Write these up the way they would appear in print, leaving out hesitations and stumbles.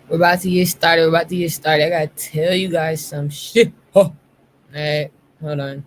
We're about to get started. We're about to get started. I gotta tell you guys some shit. Oh, alright, hold on.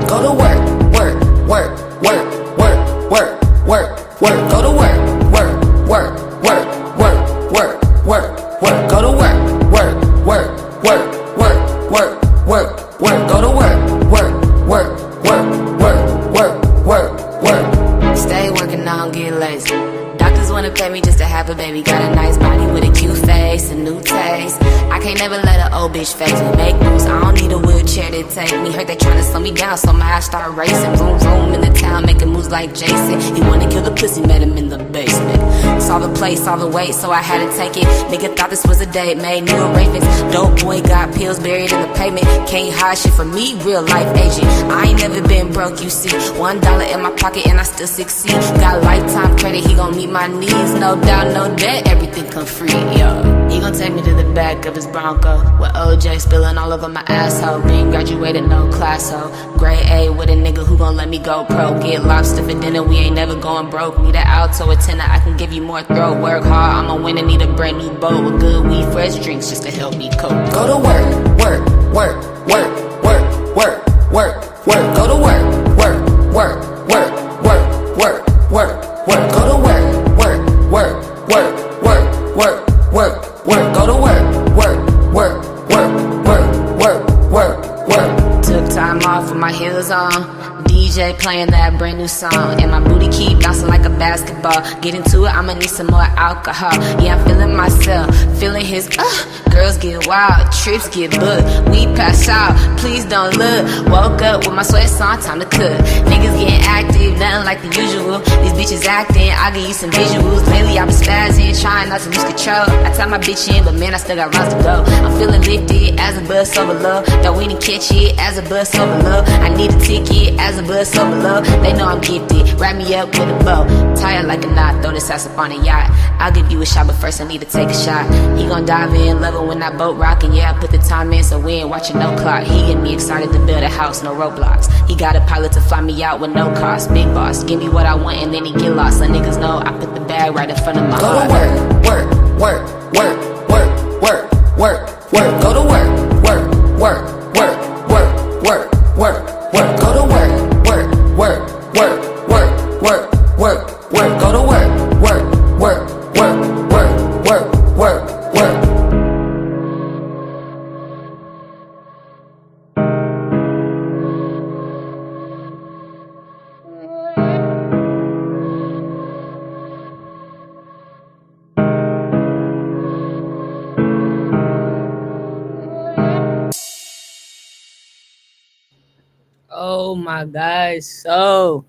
Go to work, work, work, work, work, work, work, work. Go to work, work, work, work, work, work, work, work. Go to work, work, work, work, work, work, work, work. Go to work, work, work, work, work, work, work, work. Stay working, I don't get lazy. Doctors wanna pay me just to have a baby. Got a nice body with a cute face, a new taste. I can't never let an old bitch face me. Make moves, I don't need a wheelchair to take me. Heard they tryna slow me down, so my eyes start racing. Vroom vroom in the town, making moves like Jason. He wanna kill the pussy, met him in the basement. Saw the place, saw the weight, so I had to take it. Nigga thought this was a date, made new arrangements. Dope boy got pills buried in the pavement. Can't hide shit from me, real life agent. I ain't never been broke, you see. $1 in my pocket and I still succeed. Got lifetime credit, he gon' meet my needs. No doubt, no debt, everything come free, yo. He gon' take me to the back of his Bronco with OJ spilling all over my asshole. Been graduated, no class, ho. Grade A with a nigga who gon' let me go pro. Get lobster for dinner, we ain't never going broke. Need an alto, a tenor, I can give you more throat. Work hard, I'ma win and need a brand new boat with good weed, fresh drinks just to help me cope. Go to work, work, work, work, work, work, work, work. Go to work, work, work, work, work, work, work, work. Go to work, work, work, work, work, work, work, work. Go to work, work, work, work, work, work, work, work. Took time off with my heels on. DJ playing that brand new song. And my booty keep bouncing like a basketball. Get into it, I'ma need some more alcohol. Yeah, I'm feeling myself, feeling his girls get wild, trips get booked. We pass out, please don't look. Woke up with my sweats on, time to cook. Niggas getting active, nothing like the usual. These bitches acting, I'll give you some visuals. Lately I've been spazzing, trying not to lose control. I tie my bitch in, but man, I still got rounds to go. I'm feeling lifted as a bus over love. That we didn't catch it as a bus over love. I need a ticket as a bus over love. They know I'm gifted, wrap me up with a bow. Tired like a knot, throw this ass up on a yacht. I'll give you a shot, but first I need to take a shot. He gon' dive in, love it when that boat rockin'. Yeah, I put the time in, so we ain't watching no clock. He get me excited to build a house, no roadblocks. He got a pilot to fly me out with no cost. Big boss, give me what I want and then he get lost. So niggas know I put the bag right in front of my heart. Go to work, work, work, work, work, work, work, work. Go to work, work, work, work, work, work, work, work. Go to work, work, work, work, work, work, work, work. Go to work, work, work, work, work, work, work, work. Oh my guys, so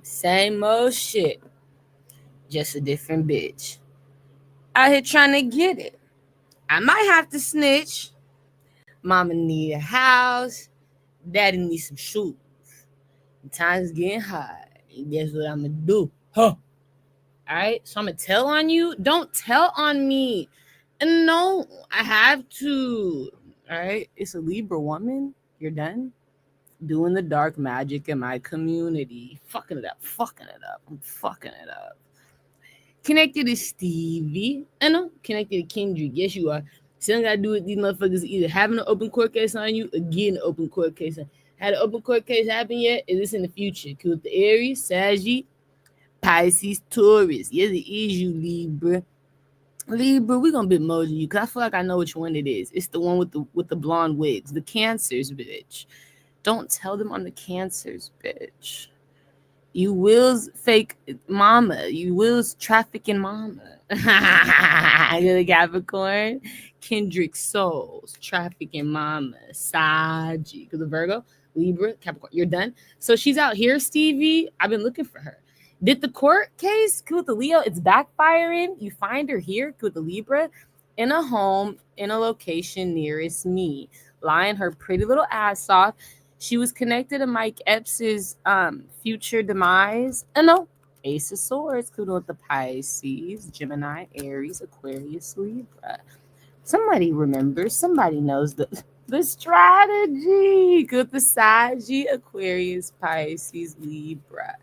same old shit, just a different bitch. Out here trying to get it. I might have to snitch. Mama need a house. Daddy need some shoes. Time's getting high. And guess what I'm gonna do? Huh? Alright, so I'm gonna tell on you. Don't tell on me. And no, I have to. Alright, it's a Libra woman. You're done doing the dark magic in my community. Fucking it up. Fucking it up. I'm fucking it up. Connected to Stevie. I know. Connected to Kendrick. Yes, you are. Still gotta do with these motherfuckers either having an open court case on you or getting an open court case on. Had an open court case happen yet? Is this in the future? Cause with the Aries, Saggy, Pisces, Taurus. Yes, it is you, Libra. Libra, we gonna bitmoji you because I feel like I know which one it is. It's the one with the blonde wigs, the Cancers, bitch. Don't tell them I'm the Cancers, bitch. You will's fake mama. You will's trafficking mama. You're the Capricorn. Kendrick Souls, trafficking mama. Saji. Because the Virgo, Libra, Capricorn. You're done. So she's out here, Stevie. I've been looking for her. Did the court case with the Leo? It's backfiring. You find her here with the Libra in a home in a location nearest me, lying her pretty little ass off. She was connected to Mike Epps' future demise. No, Ace of Swords, kudo with the Pisces, Gemini, Aries, Aquarius, Libra. Somebody remembers. Somebody knows the strategy. Good, the Sagi, Aquarius, Pisces, Libra.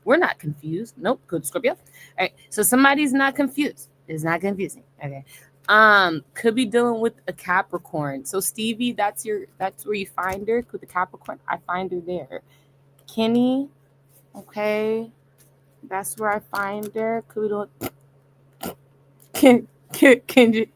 We're not confused. Nope. Good, Scorpio. All right. So somebody's not confused. It's not confusing. Okay. Could be dealing with a Capricorn. So Stevie, that's where you find her with the Capricorn. I find her there. Kenny, okay, that's where I find her. Could be dealing Kendrick.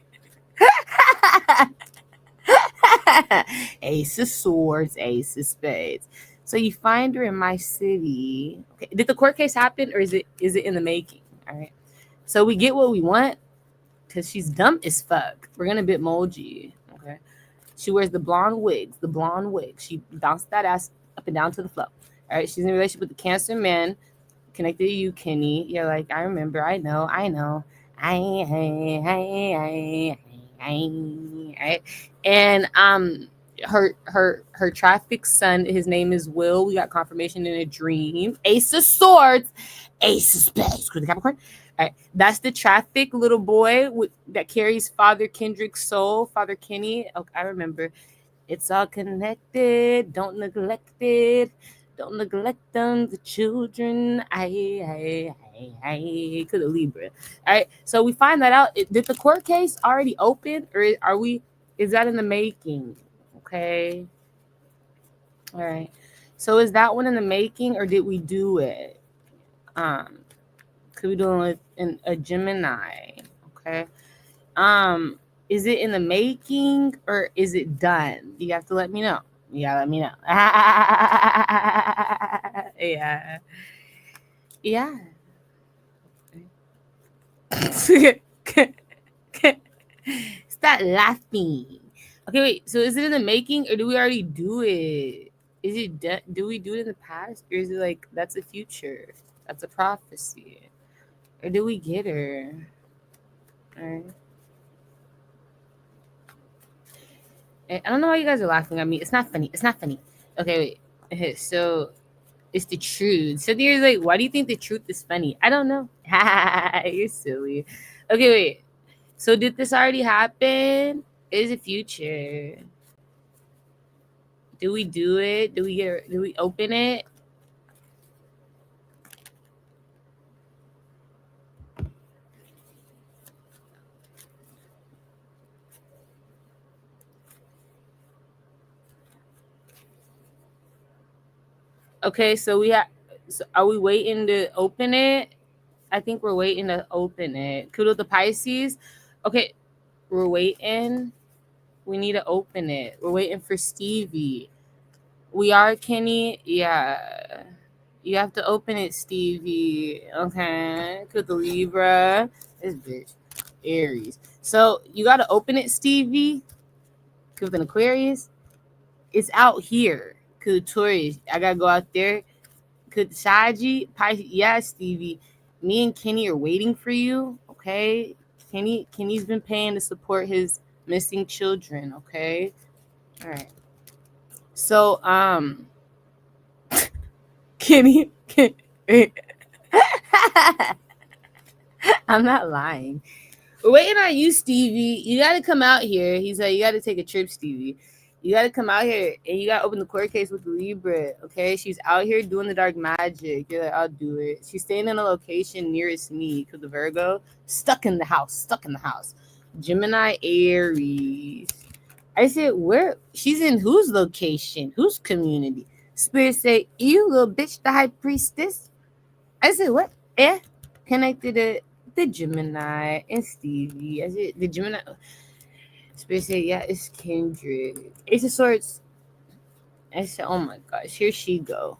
Ace of Swords, Ace of Spades. So you find her in my city. Okay. Did the court case happen, or is it in the making? All right. So we get what we want because she's dumb as fuck. We're gonna Bitmoji. Okay. She wears the blonde wigs. She bounced that ass up and down to the floor. All right. She's in a relationship with the Cancer man connected to you, Kenny. You're like, I remember. I know. Right? And her traffic son, his name is Will. We got confirmation in a dream. Ace of Swords, Ace of Spades. Capricorn. All right, that's the traffic little boy that carries Father Kendrick's soul, Father Kenny. Oh, I remember. It's all connected. Don't neglect it. Don't neglect them, the children. I could have Libra. All right, so we find that out. Did the court case already open, or are we? Is that in the making? Okay. All right. So is that one in the making, or did we do it? Could we do it with a Gemini? Okay. Is it in the making or is it done? You have to let me know. You gotta let me know. Yeah. Yeah. Stop laughing. Okay, wait. So is it in the making or do we already do it? Is it do we do it in the past or is it like that's a future? That's a prophecy. Or do we get her? All right. I don't know why you guys are laughing at me. It's not funny. Okay, wait. Okay, so it's the truth. So you're like, why do you think the truth is funny? I don't know. You're silly. Okay, wait. So did this already happen? Is it future? Do we do it? Do we open it? Okay, so are we waiting to open it? I think we're waiting to open it. Kudo the Pisces. Okay, we're waiting. We need to open it. We're waiting for Stevie. We are, Kenny. Yeah. You have to open it, Stevie. Okay. Kudo the Libra. This bitch. Aries. So you gotta open it, Stevie. Kudo an Aquarius. It's out here. Kudo Taurus. I gotta go out there. Could Saji, Pisces, yeah, Stevie. Me and Kenny are waiting for you. Okay, Kenny's been paying to support his missing children. Okay, all right. So Kenny, I'm not lying. We're waiting on you, Stevie. You got to come out here. He's like, you got to take a trip, Stevie. You got to come out here and you got to open the court case with the Libra. Okay, she's out here doing the dark magic. You're like, I'll do it. She's staying in a location nearest me because the Virgo stuck in the house. Gemini, Aries. I said, where? She's in whose location? Whose community? Spirit say, you little bitch, the high priestess. I said, what? Yeah, connected to the Gemini and Stevie. I said, the Gemini. Spirit said, yeah, it's Kendrick. Ace of Swords. I said, oh my gosh, here she go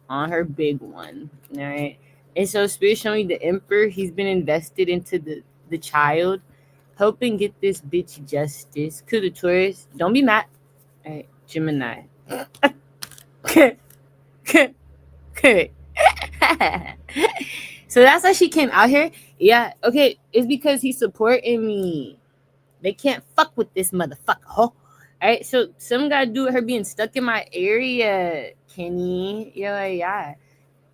on her big one. All right. And so Spirit showing me the Emperor. He's been invested into the child, helping get this bitch justice. Could the Taurus. Don't be mad. All right, Gemini. So that's why she came out here. Yeah, okay. It's because he's supporting me. They can't fuck with this motherfucker. Huh? All All right, so some got to do with her being stuck in my area, Kenny. You're like, yeah.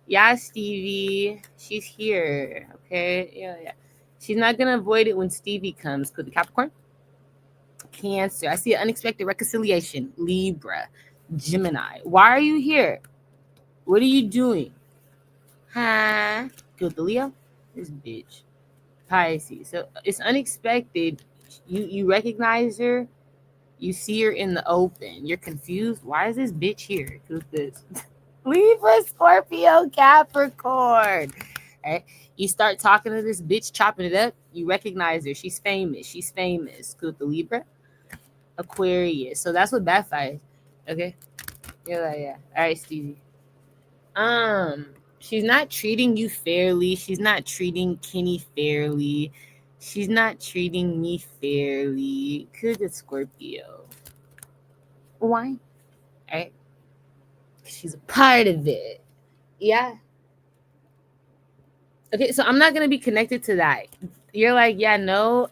Yeah, Stevie. She's here. Okay. Yeah, yeah. She's not going to avoid it when Stevie comes. Could the Capricorn? Cancer. I see an unexpected reconciliation. Libra. Gemini. Why are you here? What are you doing? Huh? Good, the Leo? This bitch. Pisces. So it's unexpected. You recognize her. You see her in the open. You're confused. Why is this bitch here? Who's this? Libra, Scorpio, Capricorn. Right? You start talking to this bitch, chopping it up. You recognize her. She's famous. She's famous. Good, the Libra, Aquarius. So that's what backfires. Okay. You're like, yeah. All right, Stevie. Um, she's not treating you fairly. She's not treating Kenny fairly. She's not treating me fairly. Could get Scorpio. Why? Right? She's a part of it. Yeah. Okay, so I'm not gonna be connected to that. You're like, yeah, no.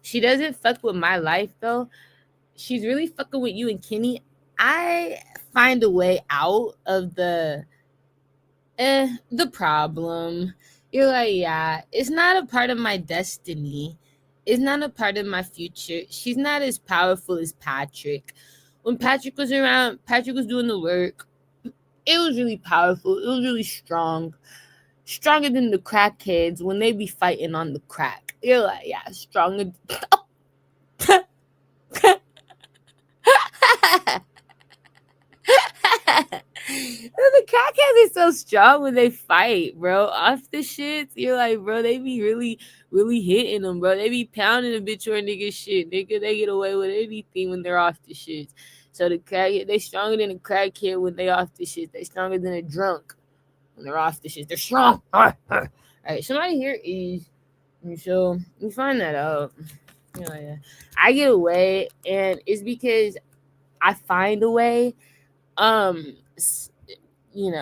She doesn't fuck with my life though. She's really fucking with you and Kenny. I find a way out of the problem. You're like, yeah, it's not a part of my destiny. It's not a part of my future. She's not as powerful as Patrick. When Patrick was around, Patrick was doing the work. It was really powerful. It was really strong. Stronger than the crackheads when they be fighting on the crack. You're like, yeah, stronger. The crackheads are so strong when they fight, bro. Off the shits, you're like, bro, they be really, really hitting them, bro. They be pounding a bitch or a nigga shit. Nigga, they get away with anything when they're off the shits. So the crackhead, they stronger than a crackhead when they off the shit. They stronger than a drunk when they're off the shit. They're strong. All right, somebody here is. So you find that out. You know, yeah. I get away, and it's because I find a way.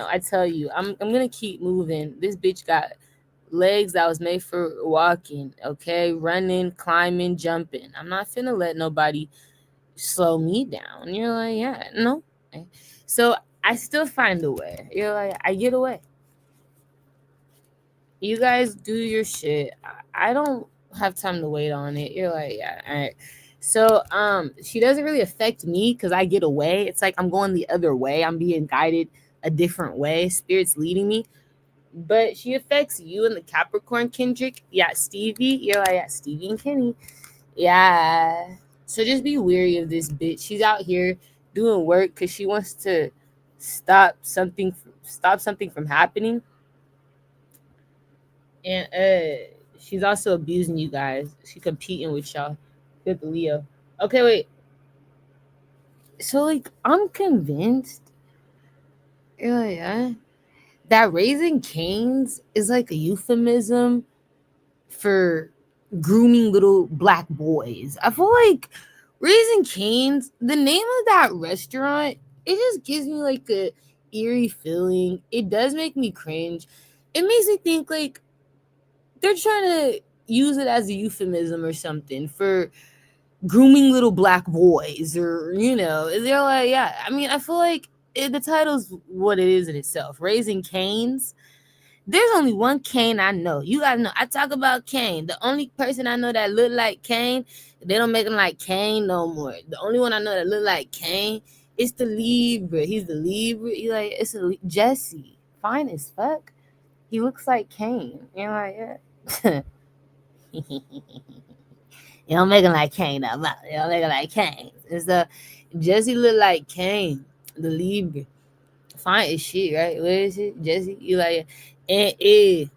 I tell you, I'm gonna keep moving. This bitch got legs that was made for walking, okay, running, climbing, jumping. I'm not finna let nobody slow me down. You're like, yeah, no. So I still find a way. You're like, I get away. You guys do your shit. I don't have time to wait on it. You're like, yeah, all right. So she doesn't really affect me because I get away. It's like I'm going the other way. I'm being guided a different way. Spirit's leading me. But she affects you and the Capricorn Kendrick. Yeah, Stevie. You're like, yeah, Stevie and Kenny. Yeah. So just be weary of this bitch. She's out here doing work because she wants to stop something from happening. And she's also abusing you guys. She's competing with y'all. Good Leo. Okay, wait. So like I'm convinced yeah, that raising canes is like a euphemism for grooming little black boys. I feel like Raising Cane's, the name of that restaurant, it just gives me like a eerie feeling. It does make me cringe. It makes me think like they're trying to use it as a euphemism or something for grooming little black boys, or they're like, yeah. I mean, I feel like the title's what it is in itself. Raising Cane's. There's only one Kane I know. You gotta know. I talk about Kane. The only person I know that look like Kane, they don't make him like Kane no more. The only one I know that look like Kane is the Libra. He's the Libra. You like it's Jesse. Fine as fuck. He looks like Kane. You know, like yeah. You don't make him like Kane though. You don't make him like Kane. And so Jesse look like Kane, the Libra. Fine as shit, right? What is it? Jesse? You like and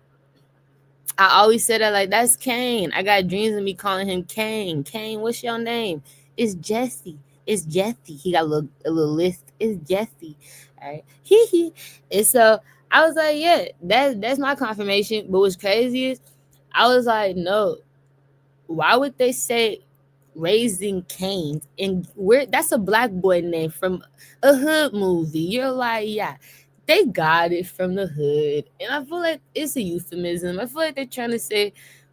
I always said that like that's Kane. I got dreams of me calling him Kane. Kane, what's your name? It's Jesse. It's Jesse. He got a little list. It's Jesse. All right. Hee. And so I was like, yeah, that's my confirmation. But what's crazy is I was like, no. Why would they say Raising Cane's? And that's a black boy name from a hood movie. You're like, yeah, they got it from the hood. And I feel like it's a euphemism. I feel like they're trying to say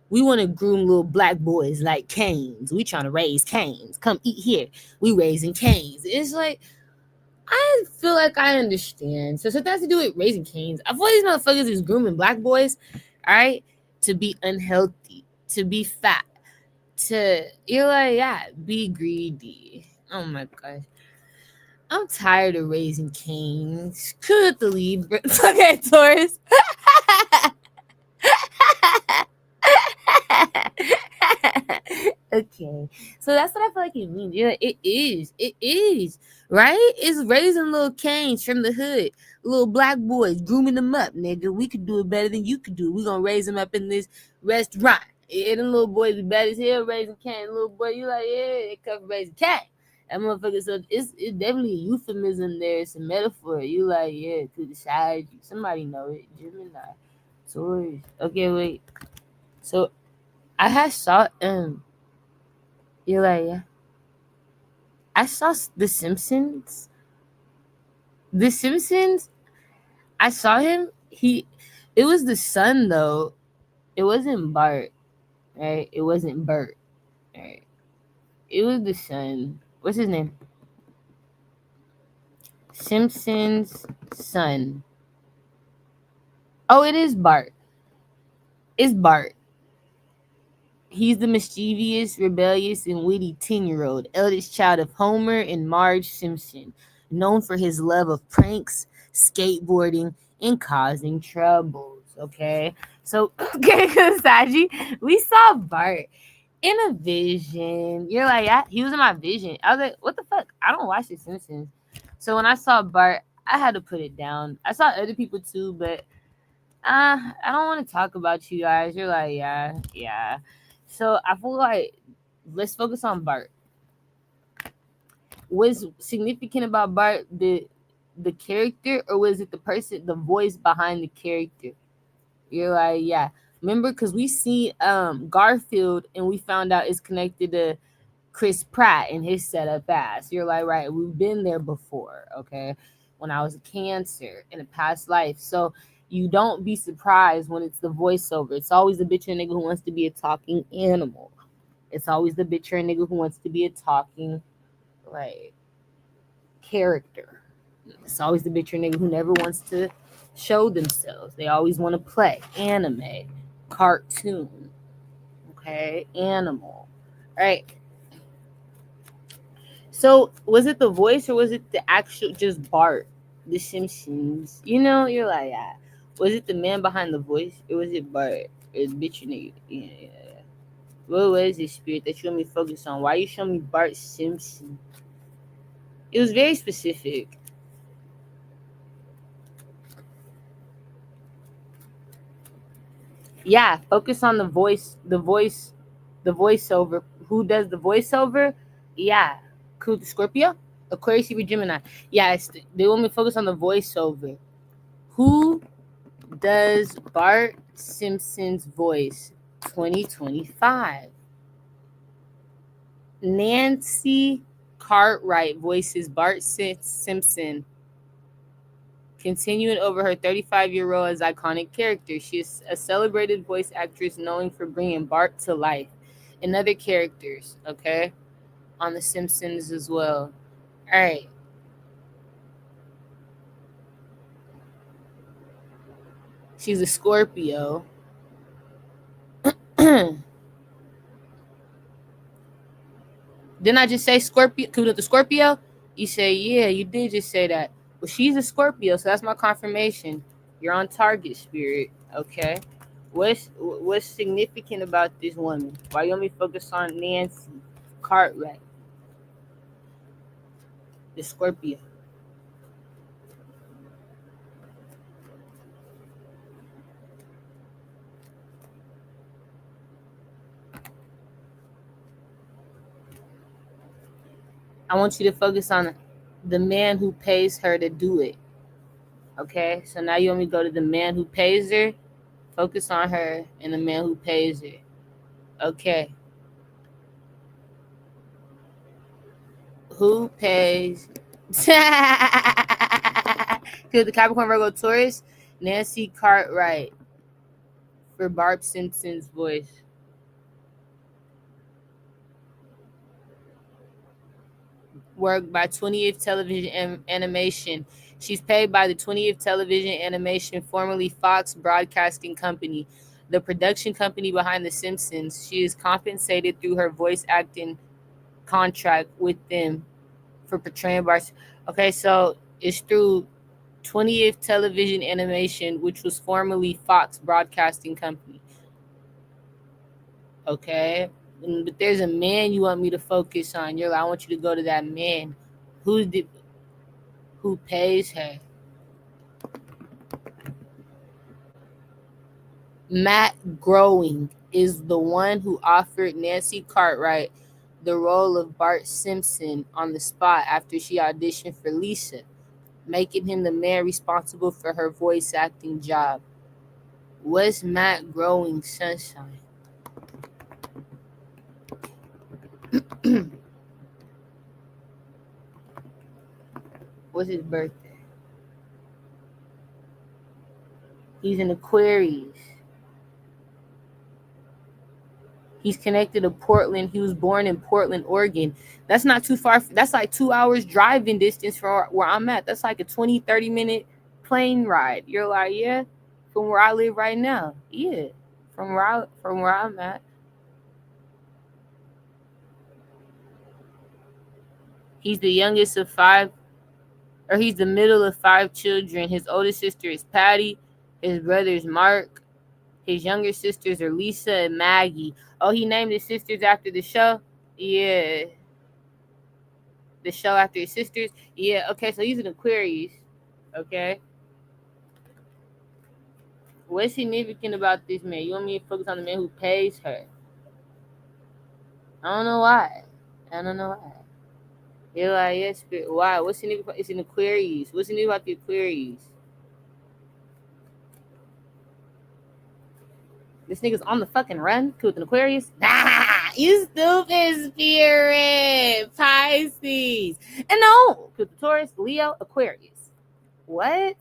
We want to groom little black boys like Canes. We trying to raise Canes. Come eat here. We raising Canes. It's like, I feel like I understand. So something has to do with raising Canes. I feel like these motherfuckers is grooming black boys, all right, to be unhealthy, to be fat, to, you're like, yeah, be greedy. Oh my gosh. I'm tired of raising Canes. Could the Libra. Okay, Taurus. Okay, so that's what I feel like it means. Yeah, it is, right? It's raising little Canes from the hood, little black boys, grooming them up, nigga. We could do it better than you could do. We gonna raise them up in this restaurant. Yeah, them little boys be bad as hell raising Canes. Little boy, you like, yeah, they come from raising Canes. That motherfucker, so it's definitely a euphemism there. It's a metaphor. You like, yeah, to the side. Somebody know it. Gemini, Taurus. Okay, wait. So I had saw you're like, yeah. I saw The Simpsons. The Simpsons. I saw him. It was the son though. It wasn't Bart, right? It wasn't Bert, right? It was the son. What's his name? Simpson's son. Oh, it is Bart. It's Bart. He's the mischievous, rebellious, and witty 10-year-old, eldest child of Homer and Marge Simpson, known for his love of pranks, skateboarding, and causing troubles. Okay? So, okay, Saji, we saw Bart in a vision. You're like, yeah, he was in my vision. I was like, what the fuck? I don't watch The Simpsons. So when I saw Bart, I had to put it down. I saw other people too, but I don't want to talk about you guys. You're like, yeah. So I feel like let's focus on Bart. Was significant about Bart the character, or was it the person, the voice behind the character? You're like, yeah. Remember, because we see Garfield and we found out it's connected to Chris Pratt and his setup ass. You're like, right, we've been there before, okay? When I was a Cancer in a past life. So you don't be surprised when it's the voiceover. It's always the bitch or nigga who wants to be a talking animal. It's always the bitch or nigga who wants to be a talking, like, character. It's always the bitch or nigga who never wants to show themselves. They always want to play anime, cartoon, okay, animal, right? So was it the voice or was it the actual just Bart, The Simpsons? You know, you're like, yeah. Was it the man behind the voice or was it Bart? It's bitch you nigga. Yeah. What was this spirit that you want me to focus on? Why you showing me Bart Simpson? It was very specific. Yeah, focus on the voiceover. Who does the voiceover? Yeah, Scorpio, Aquarius, Libra, Gemini. Yeah, they want me to focus on the voiceover. Who does Bart Simpson's voice? 2025. Nancy Cartwright voices Bart Simpson, continuing over her 35-year-old as iconic character. She is a celebrated voice actress known for bringing Bart to life and other characters, okay, on The Simpsons as well. All right. She's a Scorpio. Didn't I just say Scorpio? Could the Scorpio? You say, yeah, you did just say that. Well, she's a Scorpio, so that's my confirmation. You're on target, spirit. Okay. What's significant about this woman? Why you want me to focus on Nancy Cartwright, the Scorpio? I want you to focus on the man who pays her to do it. Okay, so now you want me to go to the man who pays her? Focus on her and the man who pays her. Okay. Who pays? Because the Capricorn, Virgo, Taurus, Nancy Cartwright for Barb Simpson's voice. work by 20th Television Animation. She's paid by the 20th Television Animation, formerly Fox Broadcasting Company, the production company behind The Simpsons. She is compensated through her voice acting contract with them for portraying Bart. Okay, so it's through 20th Television Animation, which was formerly Fox Broadcasting Company. Okay, but there's a man you want me to focus on. You're like, I want you to go to that man. Who pays her? Matt Groening is the one who offered Nancy Cartwright the role of Bart Simpson on the spot after she auditioned for Lisa, making him the man responsible for her voice acting job. What's Matt Groening's sunshine? What's his birthday? He's an Aquarius. He's connected to Portland. He was born in Portland, Oregon. That's not too far. That's like 2 hours driving distance from where I'm at. That's like a 20, 30-minute plane ride. You're like, yeah, from where I live right now. Yeah, from where I'm at. He's the youngest of five, or he's the middle of five children. His oldest sister is Patty. His brother is Mark. His younger sisters are Lisa and Maggie. Oh, he named his sisters after the show? Yeah. The show after his sisters? Yeah, okay, so he's an Aquarius. Okay. What's significant about this man? You want me to focus on the man who pays her? I don't know why. I don't know why. You're like, yes, but why? What's significant? It's an Aquarius. What's significant about the Aquarius? This nigga's on the fucking run with an Aquarius? Nah, you stupid spirit. Pisces. And no, with the Taurus, Leo, Aquarius. What?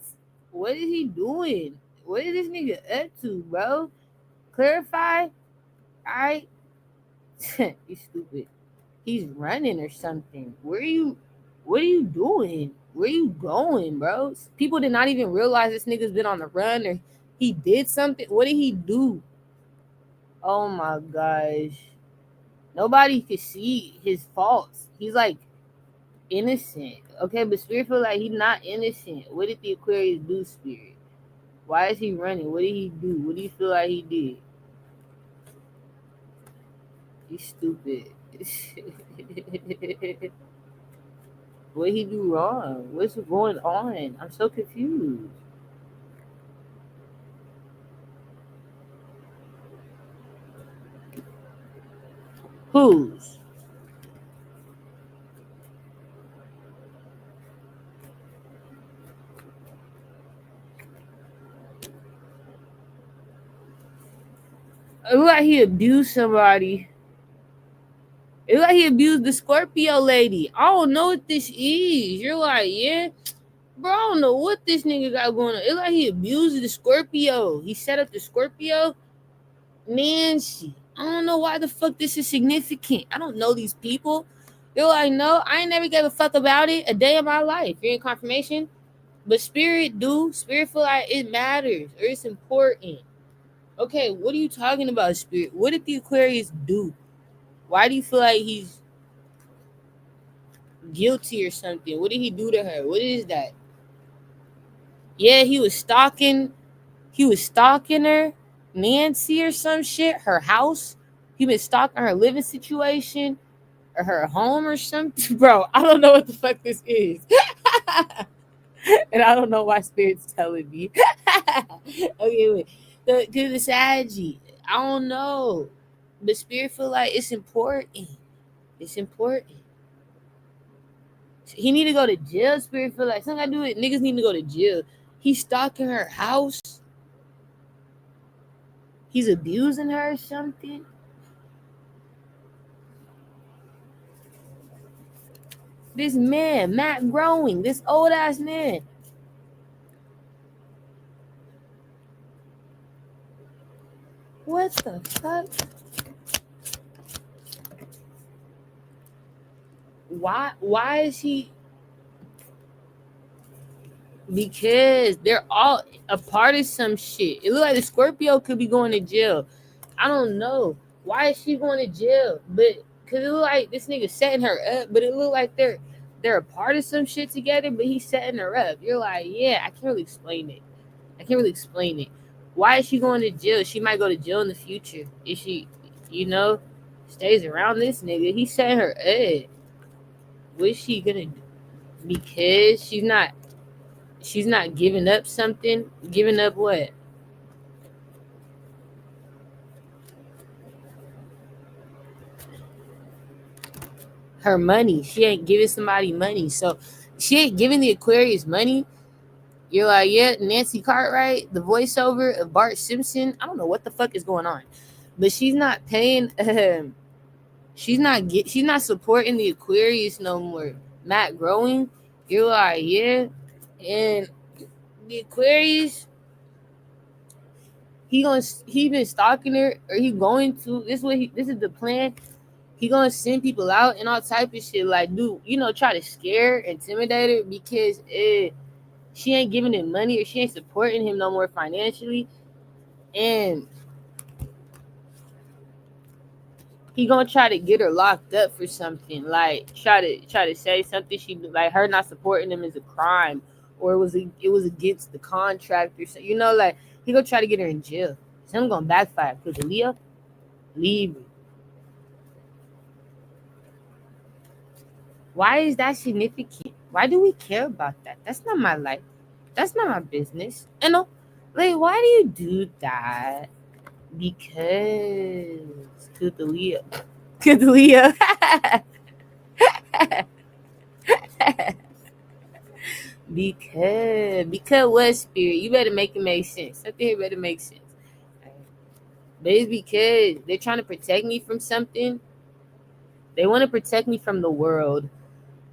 What is he doing? What is this nigga up to, bro? Clarify? Alright? You stupid. He's running or something. What are you doing? Where are you going, bro? People did not even realize this nigga's been on the run or he did something. What did he do? Oh my gosh. Nobody could see his faults. He's like innocent. Okay, but Spirit feel like he's not innocent. What did the Aquarius do, Spirit? Why is he running? What did he do? What do you feel like he did? You stupid. What did he do wrong? What's going on? I'm so confused. Whose? It look like he abused somebody. It look like he abused the Scorpio lady. I don't know what this is. You're like, yeah, bro, I don't know what this nigga got going on. It look like he abused the Scorpio. He set up the Scorpio. Nancy. I don't know why the fuck this is significant. I don't know these people. You're like, no, I ain't never gave a fuck about it a day of my life. You're in confirmation. But Spirit do. Spirit feel like it matters or it's important. Okay, what are you talking about, Spirit? What did the Aquarius do? Why do you feel like he's guilty or something? What did he do to her? What is that? Yeah, he was stalking her, Nancy or some shit, her house. He been stalking her living situation or her home or something. Bro, I don't know what the fuck this is. And I don't know why Spirit's telling me. Okay, wait. The strategy. I don't know. But Spirit feel like it's important. It's important. He need to go to jail. Spirit feel like something I do it. Niggas need to go to jail. He's stalking her house. He's abusing her or something. This man, Matt Growing, this old ass man. What the fuck? Why is he? Because they're all a part of some shit. It look like the Scorpio could be going to jail. I don't know. Why is she going to jail? But cause it look like this nigga setting her up, but it look like they're a part of some shit together, but he's setting her up. You're like, yeah, I can't really explain it. I can't really explain it. Why is she going to jail? She might go to jail in the future. If she, you know, stays around this nigga, he setting her up. What's she gonna do? Because she's not giving up something. Giving up what? Her money. She ain't giving somebody money. So she ain't giving the Aquarius money. You're like, yeah, Nancy Cartwright, the voiceover of Bart Simpson. I don't know what the fuck is going on, but she's not paying. She's not supporting the Aquarius no more. Matt growing. You're like, yeah, and the Aquarius. He been stalking her, or he going to. This is the plan. He gonna send people out and all type of shit. Like, dude, try to scare, intimidate her because she ain't giving him money or she ain't supporting him no more financially, and he gonna try to get her locked up for something. Like, try to say something she like her not supporting him is a crime, or it was against the contract or something. Like he gonna try to get her in jail. Something gonna backfire because Leo, Libra. Why is that significant? Why do we care about that? That's not my life. That's not my business. Like, why do you do that? Because Kudalia. Kudalia. because what, spirit? You better make it make sense. Something here better make sense. But it's because they're trying to protect me from something. They want to protect me from the world.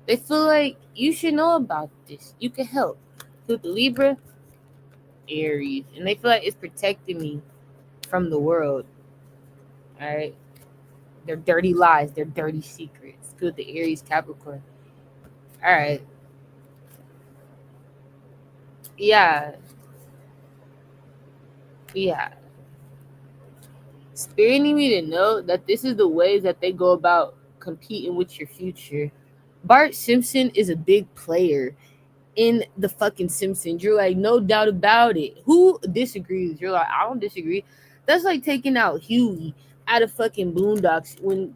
They feel like you should know about this. You can help. With the Libra, Aries. And they feel like it's protecting me from the world. Alright? Their dirty lies, their dirty secrets. With the Aries, Capricorn. Alright. Yeah. Yeah. Spirit need me to know that this is the ways that they go about competing with your future. Bart Simpson is a big player in the fucking Simpsons. You're like, no doubt about it. Who disagrees? You're like, I don't disagree. That's like taking out Huey out of fucking Boondocks when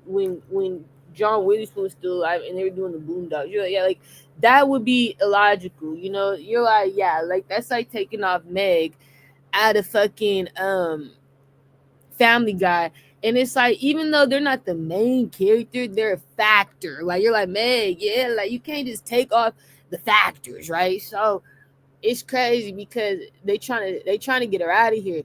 John Witherspoon was still alive and they were doing the Boondocks. You're like, yeah, like that would be illogical. You're like, yeah, like that's like taking off Meg out of fucking Family Guy. And it's like, even though they're not the main character, they're a factor. Like, you're like, Meg, yeah, like you can't just take off the factors, right? So it's crazy because they trying to get her out of here.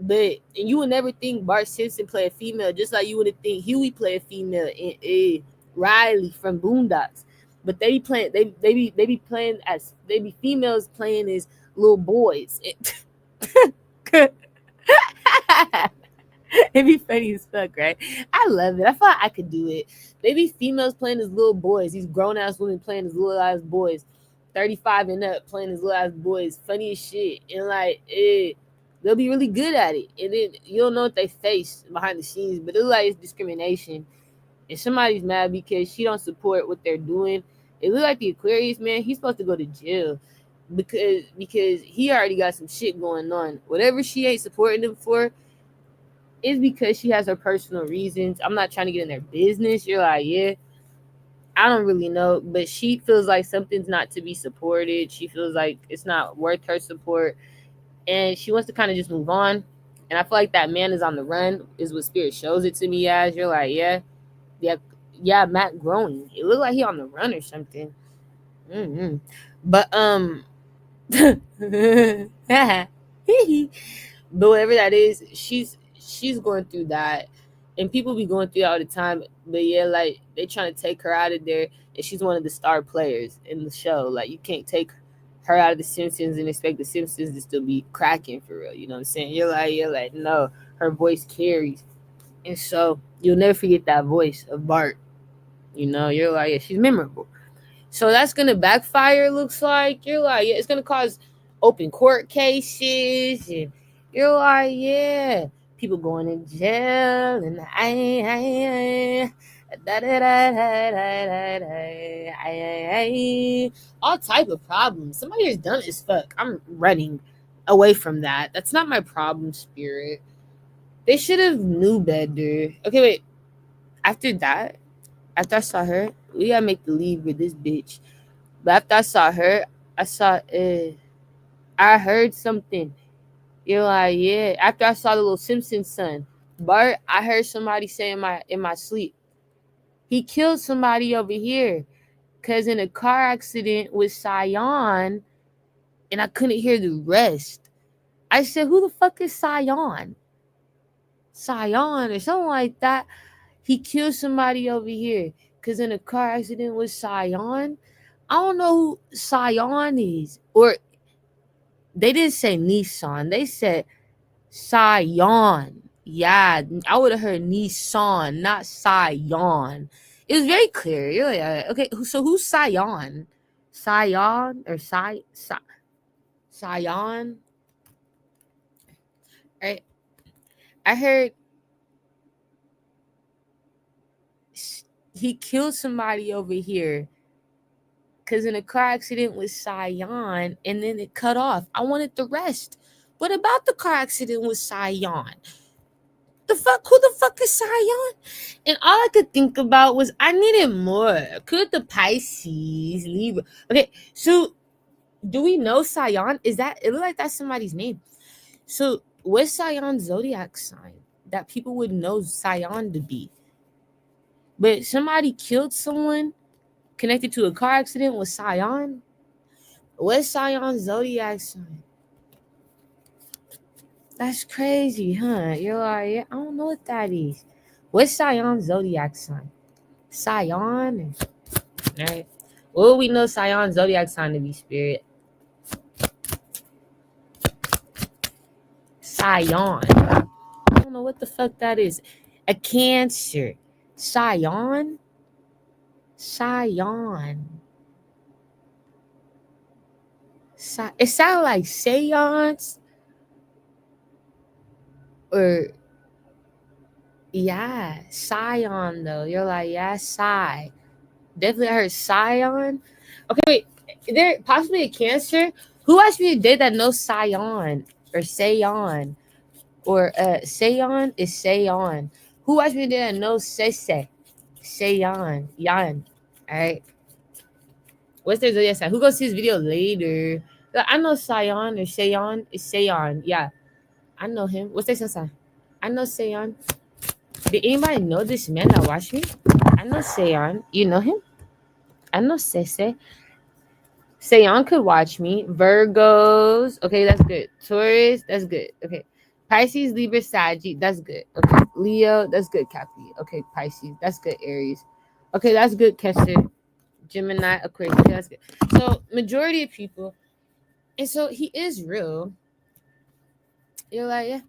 And you would never think Bart Simpson play a female, just like you wouldn't think Huey play a female in Riley from Boondocks. But they be playing they be females playing as little boys. It'd be funny as fuck, right? I love it. I thought I could do it. They be females playing as little boys. These grown ass women playing as little ass boys. 35 and up playing as little ass boys. Funny as shit. And like they'll be really good at it. And then you don't know what they face behind the scenes, but it's like it's discrimination. And somebody's mad because she don't support what they're doing. It look like the Aquarius man, he's supposed to go to jail because he already got some shit going on. Whatever she ain't supporting him for, is because she has her personal reasons. I'm not trying to get in their business. You're like, yeah, I don't really know, but she feels like something's not to be supported. She feels like it's not worth her support, and she wants to kind of just move on. And I feel like that man is on the run, is what Spirit shows it to me as. You're like, yeah, yeah, yeah, Matt growing. It looked like he on the run or something. Mm-hmm. But but whatever that is, she's going through that, and people be going through it all the time. But yeah, like they trying to take her out of there, and she's one of the star players in the show. Like you can't take her out of the Simpsons and expect the Simpsons to still be cracking for real. You know what I'm saying? You're like no, her voice carries, and so you'll never forget that voice of Bart. You're like, yeah, she's memorable. So that's gonna backfire. Looks like you're like, yeah, it's gonna cause open court cases, and you're like, yeah, people going in jail, and all type of problems. Somebody is dumb as fuck. I'm running away from that. That's not my problem, spirit. They should have knew better. Okay, wait. After that, after I saw her, we gotta make the leave with this bitch. But after I saw her, I saw I heard something. You're like, yeah. After I saw the little Simpsons son, Bart, I heard somebody say in my sleep, he killed somebody over here. Cause in a car accident with Sion, and I couldn't hear the rest. I said, who the fuck is Sion? Sion or something like that. He killed somebody over here. Cause in a car accident with Sion. I don't know who Sion is. Or they didn't say Nissan. They said Sion. Yeah, I would have heard Nissan, not Sion. It was very clear. You're like, okay, so who's Sion? Sion or Sion? Right? I heard he killed somebody over here because in a car accident with Sion, and then it cut off. I wanted the rest. What about the car accident with Sion? Who the fuck is Sion? And all I could think about was I needed more. Could the Pisces, Libra? Okay, so do we know Sion? It look like that's somebody's name. So what's Sion's zodiac sign that people would know Sion to be? But somebody killed someone connected to a car accident with Sion? What's Sion's zodiac sign? That's crazy, huh? You're like, yeah, I don't know what that is. What's Sion's zodiac sign? Sion? Alright. What do we know Sion's zodiac sign to be, spirit? Sion. I don't know what the fuck that is. A Cancer. Sion? Sion. It sounds like seance. Or yeah, Sion though. You're like, yeah, Psy. Definitely I heard Sion. Okay, wait. Is there possibly a Cancer? Who asked me a day that knows Sion or Seon? Or Seon is Seon. Who asked me a day that knows Sese? Seon. Yan. Alright. What's their zodiac sign? Who goes see this video later? I know Sion or Seon is Seon. Yeah. I know him. What's their sign? I know Seon. Did anybody know this man that watched me? I know Seon. You know him? I know Sese. Seon could watch me. Virgos. Okay, that's good. Taurus. That's good. Okay. Pisces, Libra, Sagittarius. That's good. Okay. Leo. That's good. Cappy. Okay. Pisces. That's good. Aries. Okay, that's good. Kesher. Gemini, Aquarius. Okay, that's good. So majority of people. And so he is real. You're like, yeah.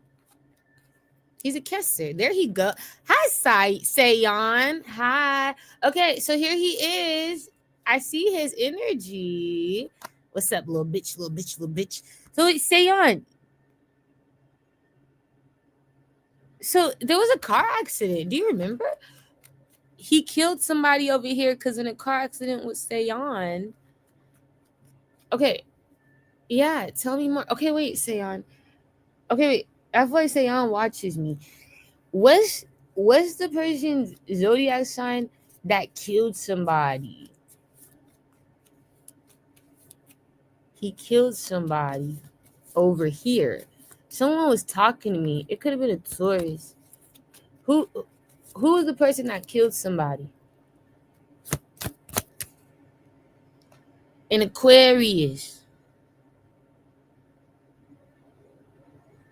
He's a kisser. There he go. Hi, Seon. Hi. Okay, so here he is. I see his energy. What's up, little bitch, little bitch, little bitch? So Seon. So there was a car accident. Do you remember? He killed somebody over here because in a car accident with Seon. Okay. Yeah, tell me more. Okay, wait, Seon. Okay, wait. I feel like Seon watches me. What's the person's zodiac sign that killed somebody? He killed somebody over here. Someone was talking to me. It could have been a Taurus. Who was the person that killed somebody? An Aquarius.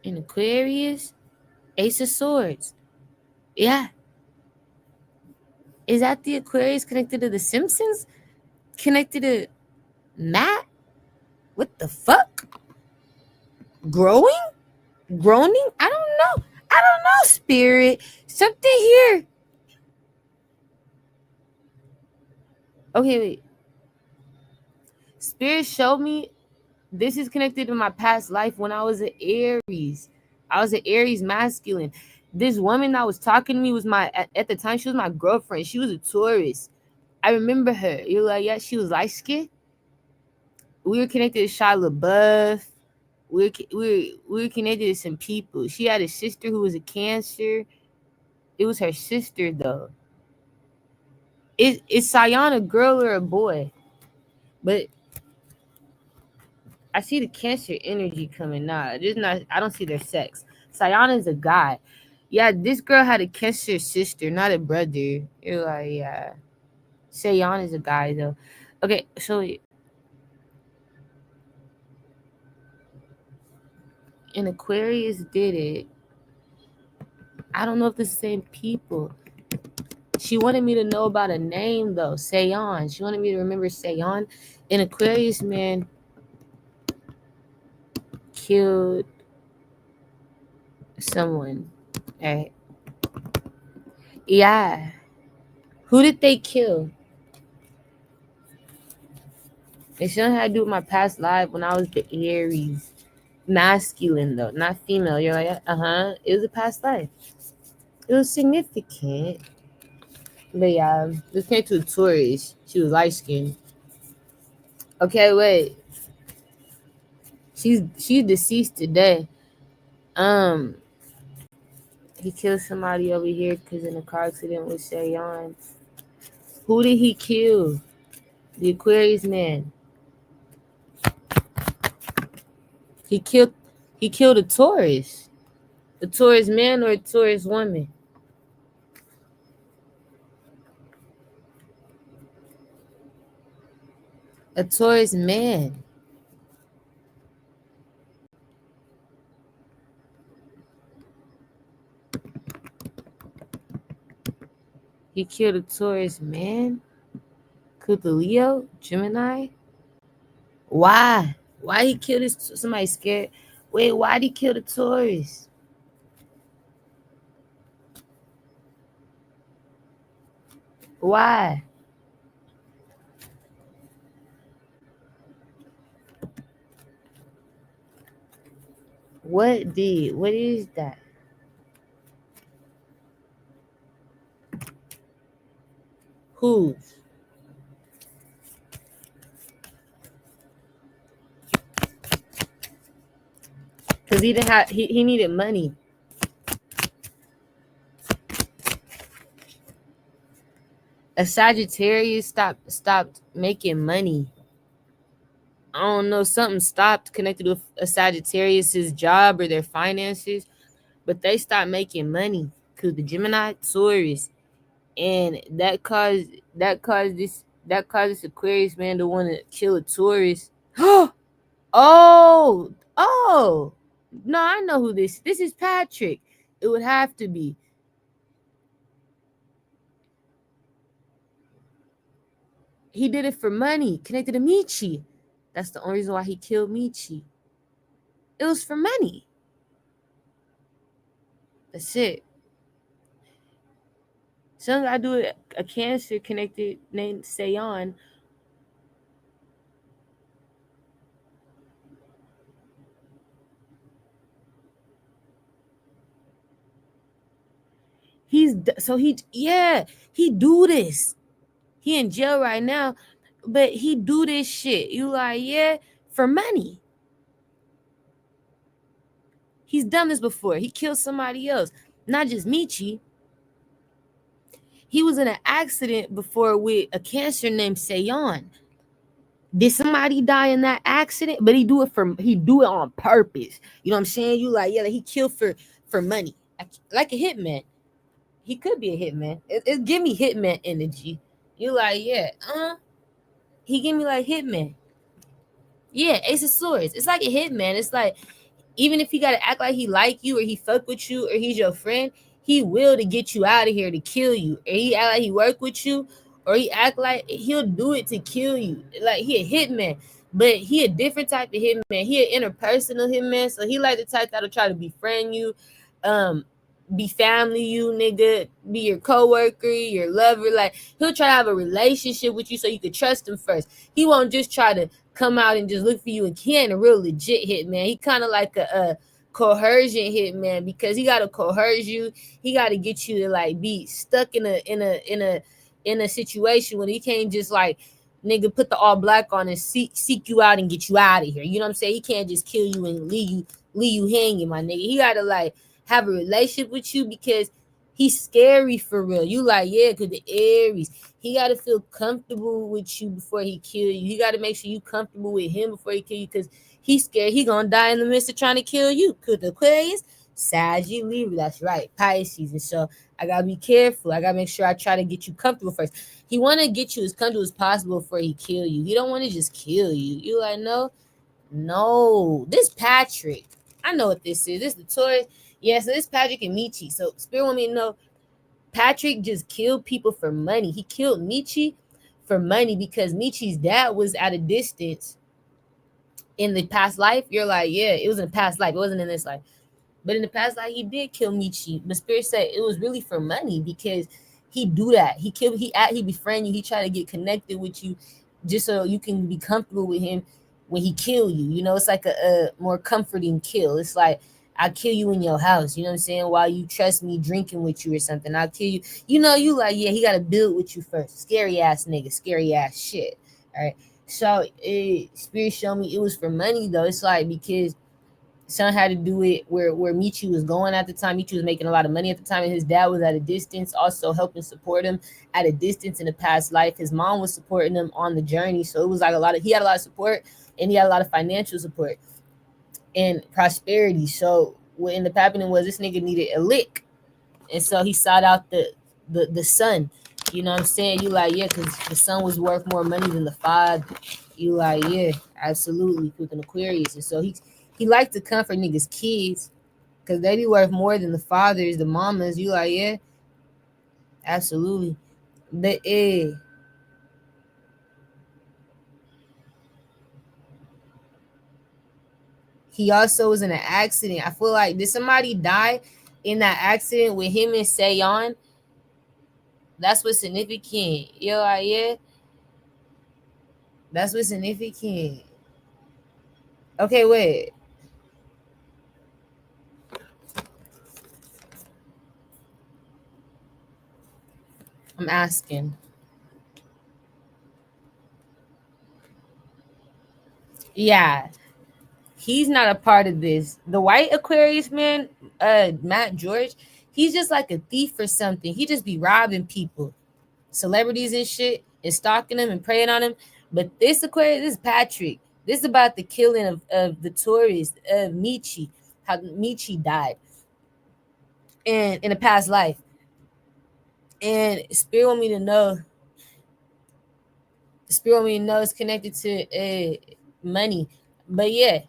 An Aquarius? Ace of Swords. Yeah. Is that the Aquarius connected to the Simpsons? Connected to Matt? What the fuck? Growing? Groaning? I don't know, spirit. Something here. Okay, wait. Spirit showed me this is connected to my past life when I was an Aries. I was an Aries masculine. This woman that was talking to me was at the time, she was my girlfriend. She was a Taurus. I remember her. You're like, yeah, she was light skinned. We were connected to Shia LaBeouf. We were connected to some people. She had a sister who was a Cancer. It was her sister though. Is Sion a girl or a boy? But I see the Cancer energy coming out. Just not. I don't see their sex. Sion is a guy. Yeah, this girl had a Cancer sister, not a brother. You're like, yeah. Sion is a guy though. Okay, so an Aquarius did it. I don't know if it's the same people. She wanted me to know about a name though, Sayon. She wanted me to remember Sayon. An Aquarius man killed someone. Right? Yeah. Who did they kill? It shouldn't have to do with my past life when I was the Aries. Masculine though, not female. You're like, it was a past life. It was significant. But yeah, this came to a tourist. She was light skinned. Okay, wait. She's deceased today. Um, he killed somebody over here because in a car accident with Sayon. Who did he kill? The Aquarius man. He killed a Taurus. A Taurus man or a Taurus woman? A Taurus man. He killed a Taurus man? Killed the Leo? Gemini? Why? Why he killed his somebody scared? Wait, why did he kill the Taurus? Why? What is that? Who? Because he didn't have he needed money. A Sagittarius stopped making money. I don't know, something stopped connected with a Sagittarius's job or their finances, but they stopped making money because the Gemini Taurus, and that caused this Aquarius man to want to kill a Taurus. Oh, oh, no, I know who this. This is Patrick. It would have to be. He did it for money, connected to Michi. That's the only reason why he killed Michi. It was for money. That's it. Something I do with a Cancer connected named Sayon. He do this. He in jail right now, but he do this shit. You like, yeah, for money. He's done this before. He killed somebody else, not just Michi. He was in an accident before with a Cancer named Sayon. Did somebody die in that accident? But he do it on purpose. You know what I'm saying? You like, yeah, like he killed for money, like a hitman. He could be a hitman. It give me hitman energy. You like, yeah, he give me like hitman. Yeah, Ace of Swords. It's like a hitman. It's like even if he gotta act like he like you or he fuck with you or he's your friend, he will to get you out of here to kill you. Or he act like he work with you, or he act like he'll do it to kill you. Like he a hitman, but he a different type of hitman. He an interpersonal hitman, so he like the type that'll try to befriend you. be family you, nigga, be your coworker, your lover. Like, he'll try to have a relationship with you so you could trust him first. He won't just try to come out and just look for you. And he ain't a real legit hitman. He kind of like a coercion hitman, because he got to coerce you. He got to get you to like be stuck in a situation when he can't just like, nigga, put the all black on and seek you out and get you out of here. You know what I'm saying? He can't just kill you and leave you hanging, my nigga. He gotta like have a relationship with you, because he's scary for real. You like, yeah, cause the Aries. He gotta feel comfortable with you before he kill you. He gotta make sure you comfortable with him before he kill you, cause he's scared he gonna die in the midst of trying to kill you. Cause the Aquarius, Saggy, Libra, that's right, Pisces. And so I gotta be careful. I gotta make sure I try to get you comfortable first. He wanna get you as comfortable as possible before he kill you. He don't want to just kill you. You like, no. This Patrick, I know what this is. This is the Taurus. Yeah, so this Patrick and Michi. So Spirit want me to know Patrick just killed people for money. He killed Michi for money because Michi's dad was at a distance in the past life. You're like, yeah, it was in the past life. It wasn't in this life. But in the past life, he did kill Michi. But Spirit said it was really for money, because he do that. He befriend you. He try to get connected with you just so you can be comfortable with him when he kill you. You know, it's like a more comforting kill. It's like, I kill you in your house, you know what I'm saying? While you trust me drinking with you or something. I'll kill you. You know, you like, yeah, he got to build with you first. Scary ass nigga, scary ass shit. All right. So Spirit showed me it was for money, though. It's like, because son had to do it where Michi was going at the time. Michi was making a lot of money at the time, and his dad was at a distance, also helping support him at a distance in the past life. His mom was supporting him on the journey, so it was like he had a lot of support, and he had a lot of financial support and prosperity. So what ended up happening was this nigga needed a lick, and so he sought out the son. You know what I'm saying? You like, yeah, because the son was worth more money than the father. You like, yeah, absolutely, with an Aquarius. And so he liked to comfort niggas' kids, because they be worth more than the fathers, the mamas. You like, yeah, absolutely. But he also was in an accident. I feel like, did somebody die in that accident with him and Sayon? That's what's significant. You like, yeah, that's what's significant. Okay, wait. I'm asking. Yeah, he's not a part of this. The white Aquarius man, Matt George, he's just like a thief or something. He just be robbing people, celebrities and shit, and stalking them and preying on them. But this Aquarius, this is Patrick. This is about the killing of the tourist of Michi, how Michi died and in a past life. And Spirit want me to know. Spirit want me to know it's connected to money. But yeah,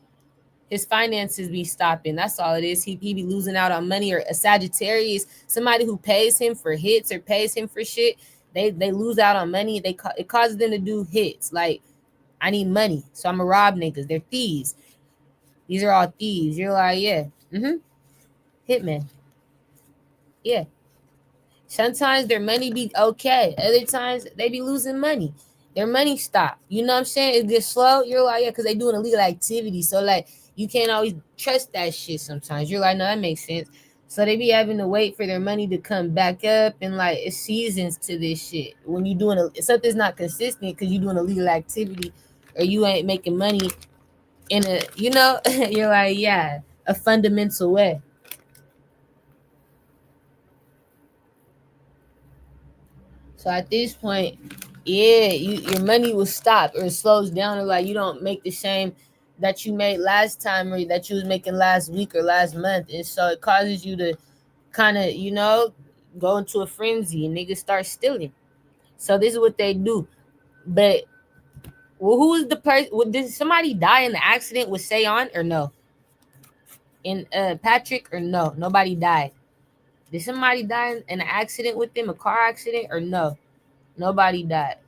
his finances be stopping. That's all it is. He be losing out on money. Or a Sagittarius, somebody who pays him for hits or pays him for shit, they lose out on money. It causes them to do hits. Like, I need money, so I'm gonna rob niggas. They're thieves. These are all thieves. You're like, yeah, hitman. Yeah. Sometimes their money be okay. Other times they be losing money. Their money stop. You know what I'm saying? It gets slow. You're like, yeah, because they doing illegal activity. So like, you can't always trust that shit sometimes. You're like, no, that makes sense. So they be having to wait for their money to come back up, and like, it's seasons to this shit. When you doing something's not consistent because you doing illegal activity or you ain't making money in a, you're like, yeah, a fundamental way. So at this point, yeah, your money will stop or it slows down, or like you don't make the same that you made last time or that you was making last week or last month. And so it causes you to kind of, go into a frenzy and niggas start stealing. So this is what they do. But who is the person? Did somebody die in the accident with Sayon or no? In Patrick or no? Nobody died. Did somebody die in an accident with them, a car accident or no? Nobody died.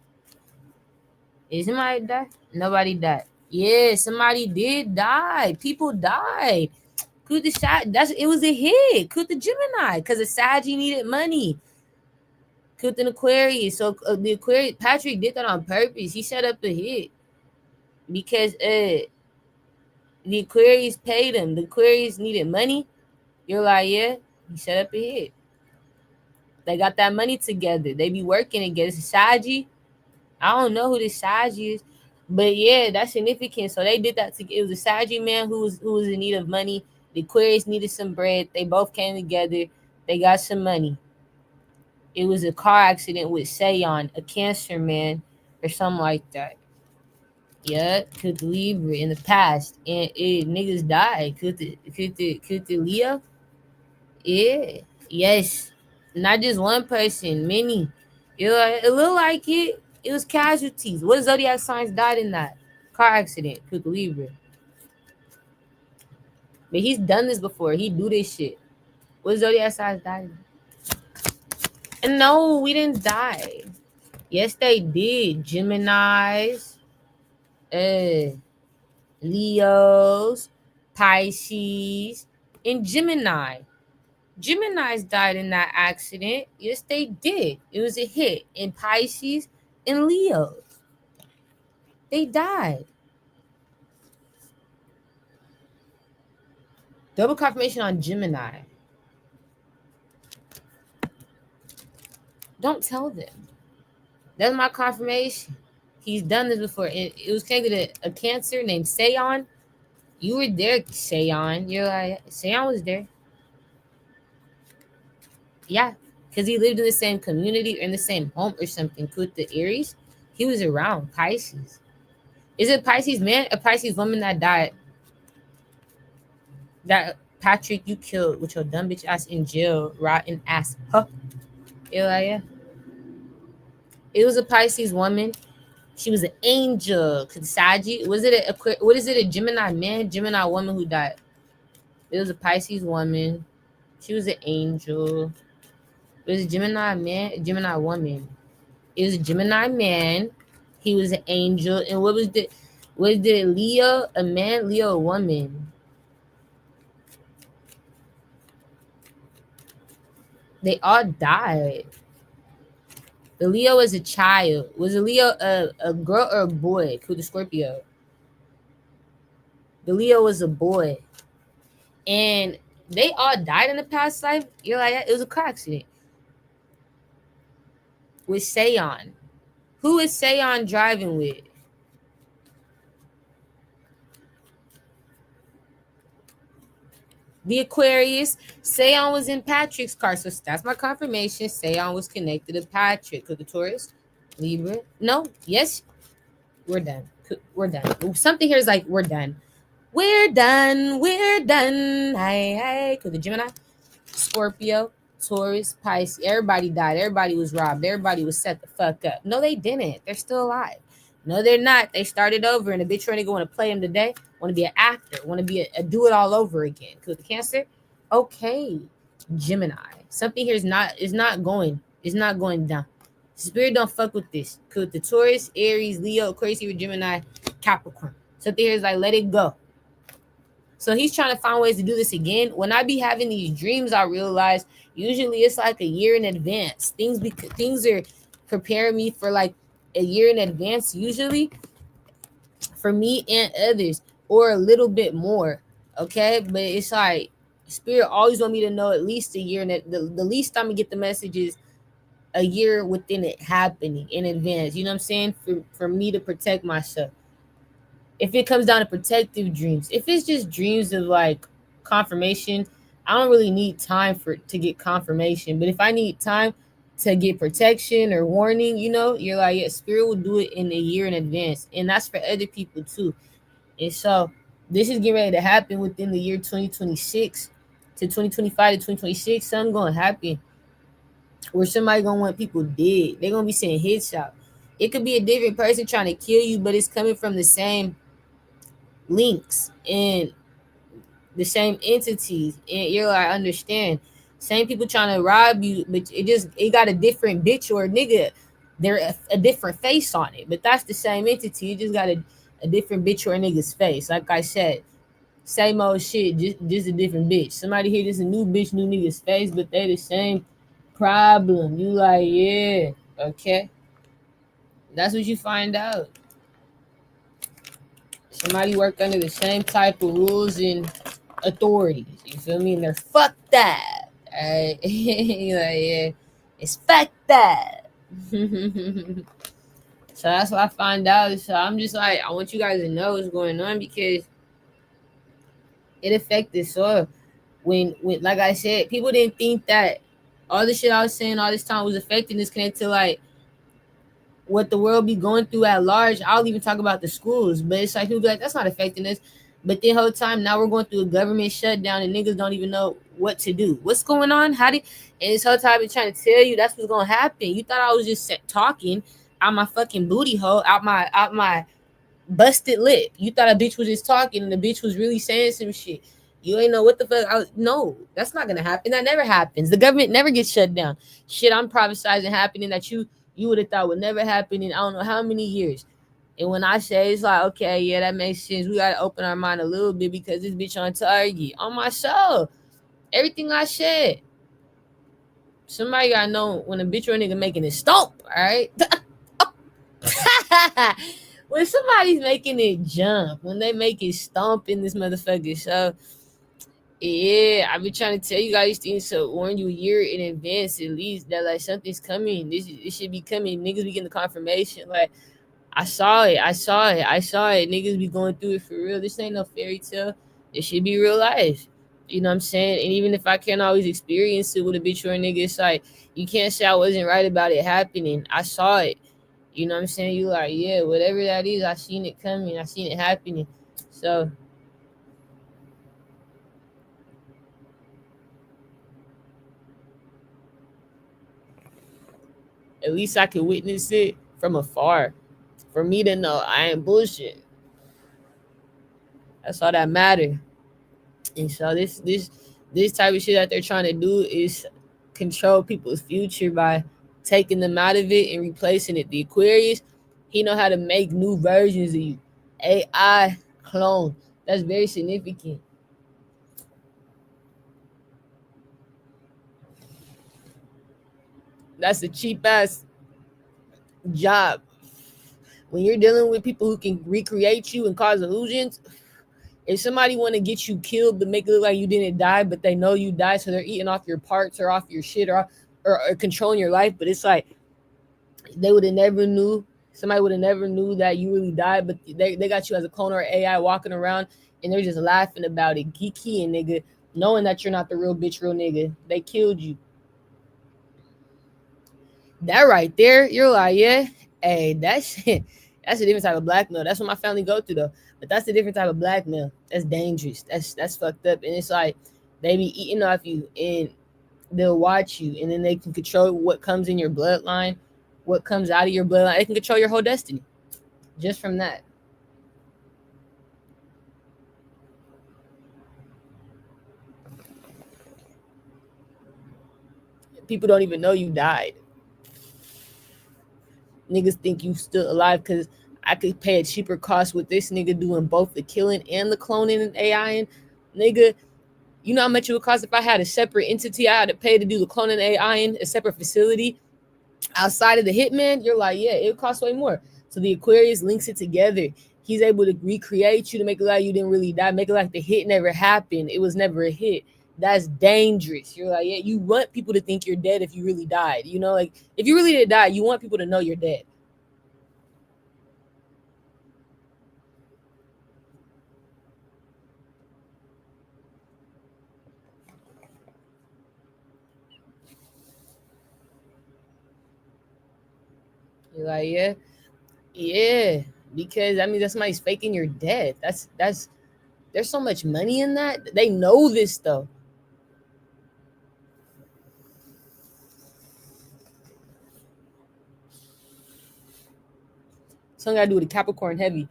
Is somebody died? Nobody died. Yeah, somebody did die. People died. Kuta shot. It was a hit. Kuta Gemini, because the Saggy needed money. Kuta Aquarius. So the Aquarius Patrick did that on purpose. He set up a hit because the Aquarius paid him. The Aquarius needed money. You're like, yeah. He set up a hit. They got that money together. They be working together. It's Saggy. I don't know who this Saggy is, but yeah, that's significant. So they did that. It was a Saggy man who was in need of money. The Aquarius needed some bread. They both came together. They got some money. It was a car accident with Sayon, a cancer man, or something like that. Yeah, could Libra in the past, and niggas died. Could the Leo? Yeah, yes, not just one person, many. It looked like it. It was casualties. What zodiac signs died in that car accident? Could Libra? But he's done this before. He do this shit. What zodiac signs died? And no, we didn't die. Yes, they did. Geminis, Leos, Pisces, and Gemini. Geminis died in that accident. Yes, they did. It was a hit. In Pisces and Leos, they died. Double confirmation on Gemini. Don't tell them. That's my confirmation. He's done this before. It was connected to a cancer named Sayon. You were there, Sayon. You're like, Sayon was there. Yeah, because he lived in the same community or in the same home or something. With the Aries, he was around Pisces. Is it Pisces man, a Pisces woman that died? That Patrick you killed with your dumb bitch ass in jail, rotten ass. Huh? Yeah. It was a Pisces woman. She was an angel. Saggy. Was it what is it? A Gemini man, Gemini woman who died? It was a Pisces woman. She was an angel. It was a Gemini man, a Gemini woman. It was a Gemini man. He was an angel. And what was the Leo a man, Leo a woman? They all died. The Leo was a child. Was a Leo a girl or a boy? Who the Scorpio? The Leo was a boy. And they all died in the past life. You're like, it was a car accident. With Sayon. Who is Sayon driving with? The Aquarius. Sayon was in Patrick's car. So that's my confirmation. Sayon was connected to Patrick. Could the Taurus? Libra? No. Yes. We're done. We're done. Something here is like, we're done. We're done. We're done. Hey. Could the Gemini? Scorpio? Taurus, Pisces, everybody died. Everybody was robbed. Everybody was set the fuck up. No, they didn't. They're still alive. No, they're not. They started over, and a bitch nigga want to play him today. Want to be an actor. Want to be a do it all over again. Cause the Cancer, okay, Gemini. Something here is not going. It's not going down. Spirit don't fuck with this. Cause the Taurus, Aries, Leo, Aquarius, Gemini, Capricorn. Something here is like, let it go. So he's trying to find ways to do this again. When I be having these dreams, I realize usually it's like a year in advance. Things are preparing me for like a year in advance, usually for me and others, or a little bit more. Okay, but it's like Spirit always want me to know at least a year, and the least I'm gonna get the message is a year within it happening in advance. You know what I'm saying? For me to protect myself. If it comes down to protective dreams, if it's just dreams of like confirmation, I don't really need time to get confirmation. But if I need time to get protection or warning, you're like, yeah, Spirit will do it in a year in advance. And that's for other people too. And so this is getting ready to happen within the year 2026 to 2025 to 2026. Something going to happen where somebody going to want people dead. They're going to be sending hits out. It could be a different person trying to kill you, but it's coming from the same links and the same entities, and you're like, I understand. Same people trying to rob you, but it got a different bitch or a nigga. They're a different face on it, but that's the same entity. You just got a different bitch or a nigga's face. Like I said, Same old shit, just a different bitch. Somebody here, just a new bitch, new nigga's face, but they the same problem. You like, yeah, okay. That's what you find out. Somebody work under the same type of rules and authorities. You feel me? And they're fuck that. Alright. You like, yeah. It's fuck that. So that's what I find out. So I'm just like, I want you guys to know what's going on because it affected so when like I said, people didn't think that all the shit I was saying all this time was affecting this connect to like what the world be going through at large. I'll even talk about the schools, but it's like people be like, that's not affecting us. But the whole time now we're going through a government shutdown and niggas don't even know what to do. What's going on? How did and this whole time I've been trying to tell you that's what's gonna happen. You thought I was just talking out my fucking booty hole, out my busted lip. You thought a bitch was just talking and the bitch was really saying some shit. You ain't know what the fuck. No, that's not gonna happen. That never happens. The government never gets shut down. Shit, I'm prophesizing happening that you would have thought would never happen in I don't know how many years. And when I say it's like, okay, yeah, that makes sense. We gotta open our mind a little bit because this bitch on target. On my soul. Everything I said. Somebody gotta know when a bitch or a nigga making it stomp, alright? When somebody's making it jump, when they make it stomp in this motherfucker. So yeah, I've been trying to tell you guys things to warn you a year in advance at least that like something's coming. This should be coming. Niggas be getting the confirmation. Like I saw it. Niggas be going through it for real. This ain't no fairy tale. It should be real life. You know what I'm saying? And even if I can't always experience it with a bitch or a nigga, it's like you can't say I wasn't right about it happening. I saw it. You know what I'm saying? You like, yeah, whatever that is, I seen it coming. I seen it happening. So at least I can witness it from afar. For me to know I ain't bullshit. That's all that matter. And so this type of shit that they're trying to do is control people's future by taking them out of it and replacing it. The Aquarius, he know how to make new versions of you. AI clone. That's very significant. That's a cheap ass job. When you're dealing with people who can recreate you and cause illusions, if somebody want to get you killed to make it look like you didn't die, but they know you died, so they're eating off your parts or off your shit or controlling your life, but it's like they would have never knew. Somebody would have never knew that you really died, but they got you as a clone or AI walking around, and they're just laughing about it, geeky and nigga, knowing that you're not the real bitch, real nigga. They killed you. That right there, you're like, yeah, hey, that shit, that's a different type of blackmail. That's what my family go through though. But that's a different type of blackmail. That's dangerous. That's fucked up. And it's like they be eating off you and they'll watch you and then they can control what comes in your bloodline, what comes out of your bloodline. They can control your whole destiny just from that. People don't even know you died. Niggas think you still alive because I could pay a cheaper cost with this nigga doing both the killing and the cloning and AI. And nigga, you know how much it would cost if I had a separate entity I had to pay to do the cloning and AI in a separate facility outside of the hitman? You're like, yeah, it would cost way more. So the Aquarius links it together. He's able to recreate you to make it like you didn't really die, make it like the hit never happened. It was never a hit. That's dangerous. You're like, yeah, you want people to think you're dead if you really died. You know, like if you really did die, you want people to know you're dead. You're like, yeah, yeah, because I mean that's somebody's faking your death. That's there's so much money in that. They know this though. Something got to do with the Capricorn heavy.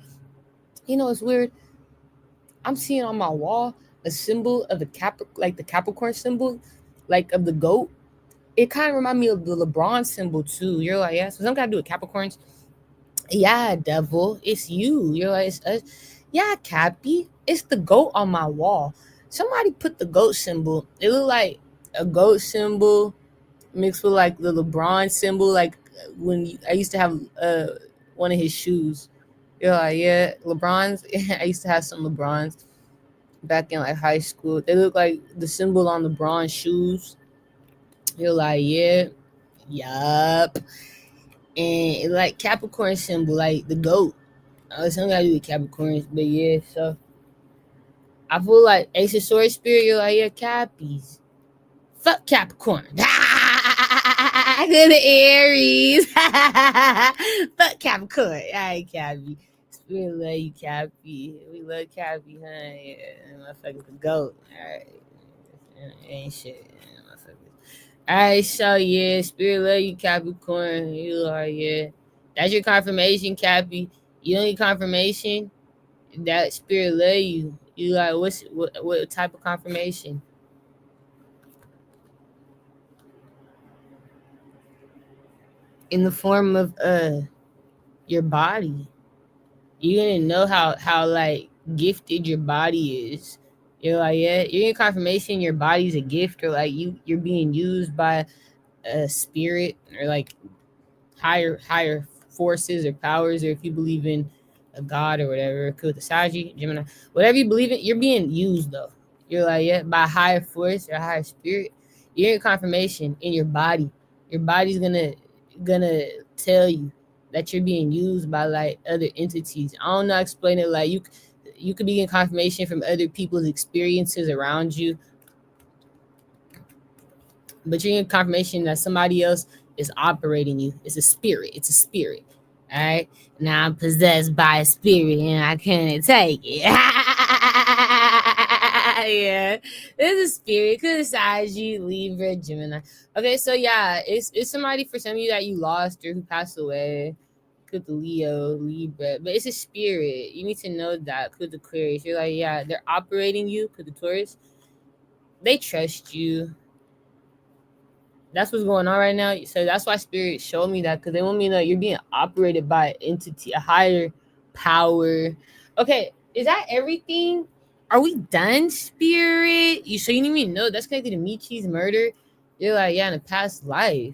You know, it's weird. I'm seeing on my wall a symbol of like the Capricorn symbol, like of the goat. It kind of reminds me of the LeBron symbol too. You're like, yeah, so something got to do with Capricorns. Yeah, devil, it's you. You're like, it's us. Yeah, Cappy. It's the goat on my wall. Somebody put the goat symbol. It looked like a goat symbol mixed with like the LeBron symbol. Like when I used to have one of his shoes. You're like, yeah, LeBron's. I used to have some LeBrons back in like high school. They look like the symbol on LeBron shoes. You're like, yeah, yup. And it like Capricorn symbol, like the goat. Something I do with Capricorns, but yeah. So I feel like Ace of Swords spirit. You're like, yeah, Cappies. Fuck Capricorn. Good Aries. Fuck Capricorn. All right, Cappy. Spirit love you, Cappy. We love Cappy, huh? Yeah, motherfucker's the goat. All right. Ain't shit. Alright, so yeah, spirit love you, Capricorn. You are, yeah. That's your confirmation, Cappy. You don't need confirmation. That spirit love you. You like what type of confirmation? In the form of your body. You're gonna know how like gifted your body is. You're like, yeah, you're in confirmation your body's a gift, or like you're being used by a spirit, or like higher forces or powers, or if you believe in a god or whatever, Kutasagi, Gemini, whatever you believe in, you're being used though. You're like, yeah, by a higher force or a higher spirit. You're in confirmation in your body. Your body's gonna tell you that you're being used by like other entities. I don't know how to explain it. Like you could be in confirmation from other people's experiences around you, but you're in confirmation that somebody else is operating you. It's a spirit. It's a spirit. All right. Now I'm possessed by a spirit and I can't take it. Yeah. There's a spirit. Could decide you, Libra, Gemini. Okay, so yeah, it's somebody for some of you that you lost or who passed away. Could the Leo, Libra, but it's a spirit. You need to know that. Could the Aquarius. You're like, yeah, they're operating you. Could the Taurus. They trust you. That's what's going on right now. So that's why spirit showed me that, because they want me to know you're being operated by an entity, a higher power. Okay, is that everything? Are we done, spirit? So you need me to know that's connected to Michi's murder. You're like, yeah, in a past life.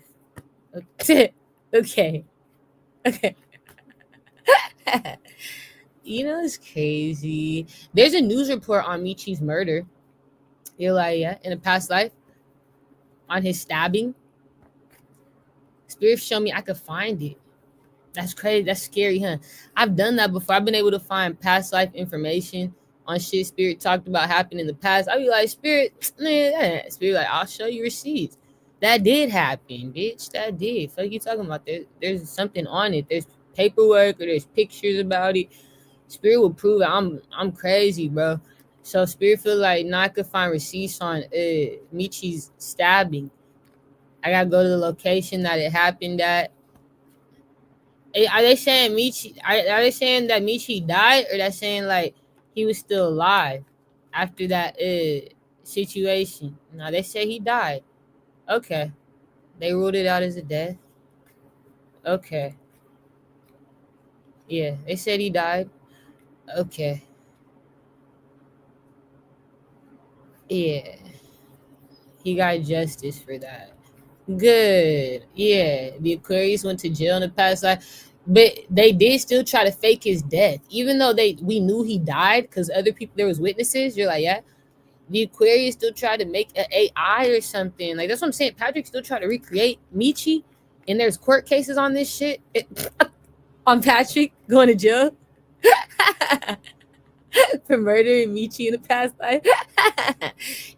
Okay. Okay. Okay. You know, it's crazy. There's a news report on Michi's murder. You're like, yeah, in a past life, on his stabbing. Spirit show me I could find it. That's crazy. That's scary, huh? I've done that before. I've been able to find past life information on shit Spirit talked about happening in the past. I'll be like, Spirit, man, Spirit, like, I'll show you receipts. That did happen, bitch. That did. Fuck you talking about? There's something on it. There's paperwork or there's pictures about it. Spirit will prove it. I'm crazy, bro. So Spirit feel like now I could find receipts on Michi's stabbing. I gotta go to the location that it happened at. Are they saying Michi? Are they saying that Michi died, or that saying like he was still alive after that situation? No, they say he died. Okay, they ruled it out as a death. Okay, yeah, they said he died. Okay, yeah, he got justice for that. Good. Yeah, the Aquarius went to jail in the past life, but they did still try to fake his death, even though we knew he died because other people there was witnesses. You're like, yeah, the Aquarius still tried to make an AI or something. Like that's what I'm saying. Patrick still tried to recreate Michi, and there's court cases on this shit on Patrick going to jail for murdering Michi in the past life.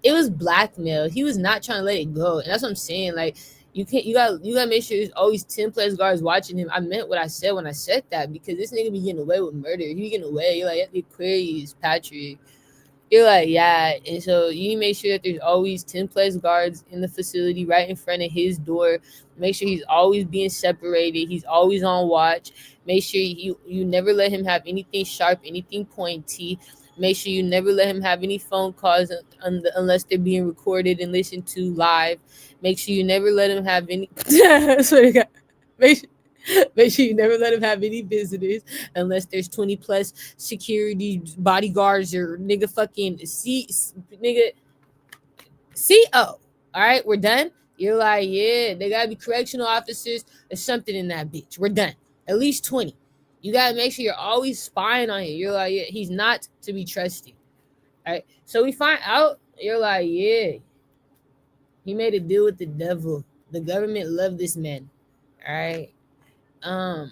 It was blackmail. He was not trying to let it go, and that's what I'm saying. Like you gotta make sure there's always 10 plus guards watching him. I meant what I said when I said that, because this nigga be getting away with murder. He be getting away. You're like, the Aquarius, Patrick. You're like, yeah. And so you need to make sure that there's always 10 plus guards in the facility right in front of his door. Make sure he's always being separated. He's always on watch. Make sure you never let him have anything sharp, anything pointy. Make sure you never let him have any phone calls unless they're being recorded and listened to live. Make sure you never let him have any. I swear to God. Make sure, Make sure you never let him have any visitors unless there's 20 plus security bodyguards or nigga fucking nigga CO. All right, we're done. You're like, yeah, they gotta be correctional officers or something in that bitch. We're done. At least 20. You gotta make sure you're always spying on him. You're like, yeah, he's not to be trusted. All right. So we find out, you're like, yeah, he made a deal with the devil. The government loved this man. All right. Um,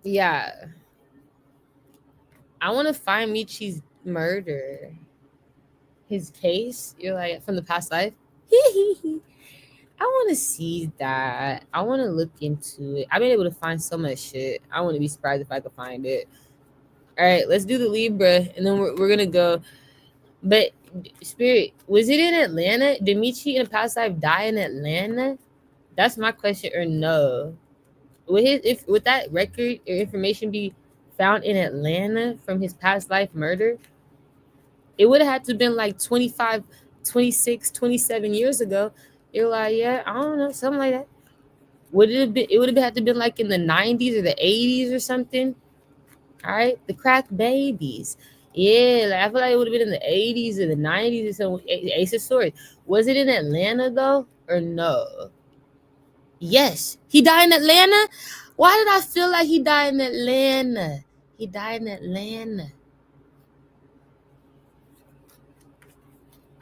yeah. I wanna find Michi's murder. His case. You're like from the past life. I want to see that. I want to look into it. I've been able to find so much shit. I wouldn't be surprised if I could find it. All right, let's do the Libra, and then we're gonna go. But Spirit, was it in Atlanta? Did Michi in a past life die in Atlanta? That's my question. Or no? Would that record or information be found in Atlanta from his past life murder? It would have had to have been like 25, 26, 27 years ago. You're like, yeah, I don't know, something like that. Would it have been? It would have had to been like in the 90s or the 80s or something. All right, the crack babies. Yeah, like I feel like it would have been in the 80s or the 90s or something. Ace of Swords. Was it in Atlanta though, or no? Yes, he died in Atlanta. Why did I feel like he died in Atlanta? He died in Atlanta.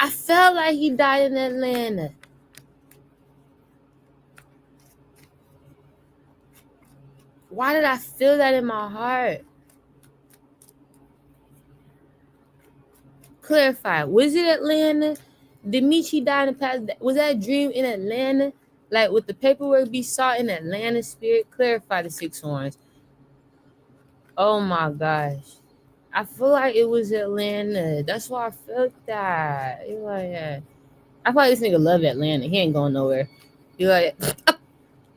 I felt like he died in Atlanta. Why did I feel that in my heart? Clarify. Was it Atlanta? Did Michi die in the past? Was that a dream in Atlanta? Like, would the paperwork be sought in Atlanta, Spirit? Clarify the six horns. Oh my gosh. I feel like it was Atlanta. That's why I felt that. You're like, yeah. I feel like this nigga love Atlanta. He ain't going nowhere. You're like,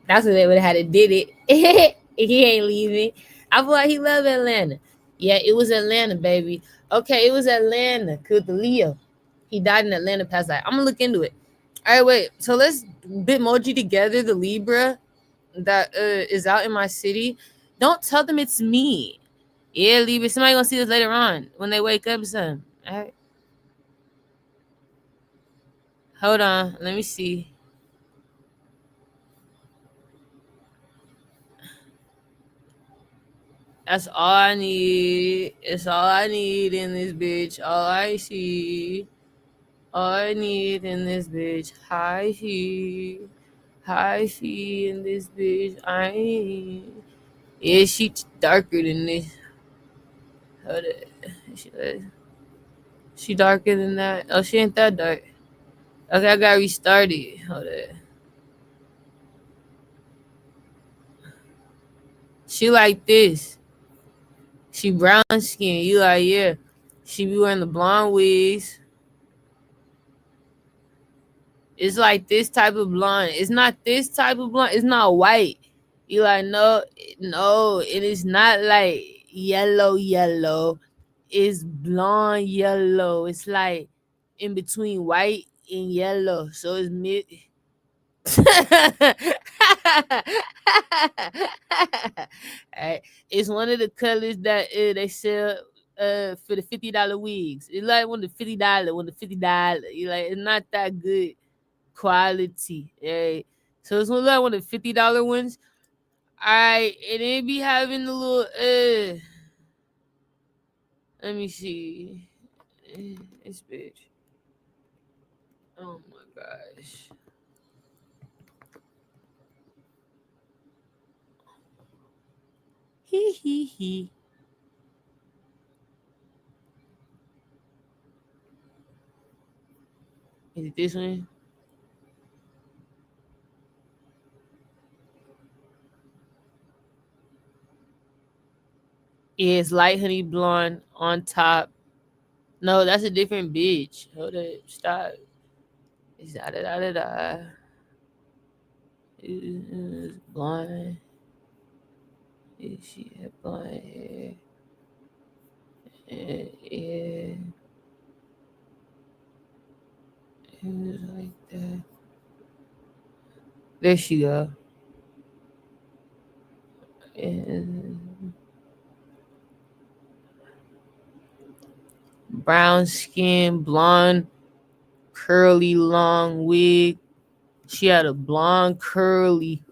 that's what they would have had to did it. He ain't leaving. I feel like he love Atlanta. Yeah, it was Atlanta, baby. Okay, it was Atlanta. Cause the Leo. He died in Atlanta past life. I'm gonna look into it. All right, wait. So let's Bitmoji together the Libra that is out in my city. Don't tell them it's me. Yeah, Libra. Somebody gonna see this later on when they wake up. Son. All right. Hold on. Let me see. That's all I need. It's all I need in this bitch. All I see. All I need in this bitch. High she. High she in this bitch. I ain't. Yeah, she darker than this. Hold it. She darker than that. Oh, she ain't that dark. Okay, I gotta restart it. Hold it. She like this. She brown skin. You like, yeah. She be wearing the blonde wigs. It's like this type of blonde. It's not this type of blonde. It's not white. You like, no, no. It is not like yellow. It's blonde yellow. It's like in between white and yellow. So it's mid. Alright. It's one of the colors that they sell for the $50 wigs. It's like one of the $50. You like, it's not that good quality. Right? So it's one like one of the $50 ones. Alright, and it be having the little let me see. This bitch. Oh my gosh. He. Is it this one? Yeah, it's light honey blonde on top. No, that's a different bitch. Hold it. Stop. It's da. It's blonde. She had blonde hair. Yeah. It was like that. There she go. And brown skin, blonde, curly, long wig. She had a blonde, curly,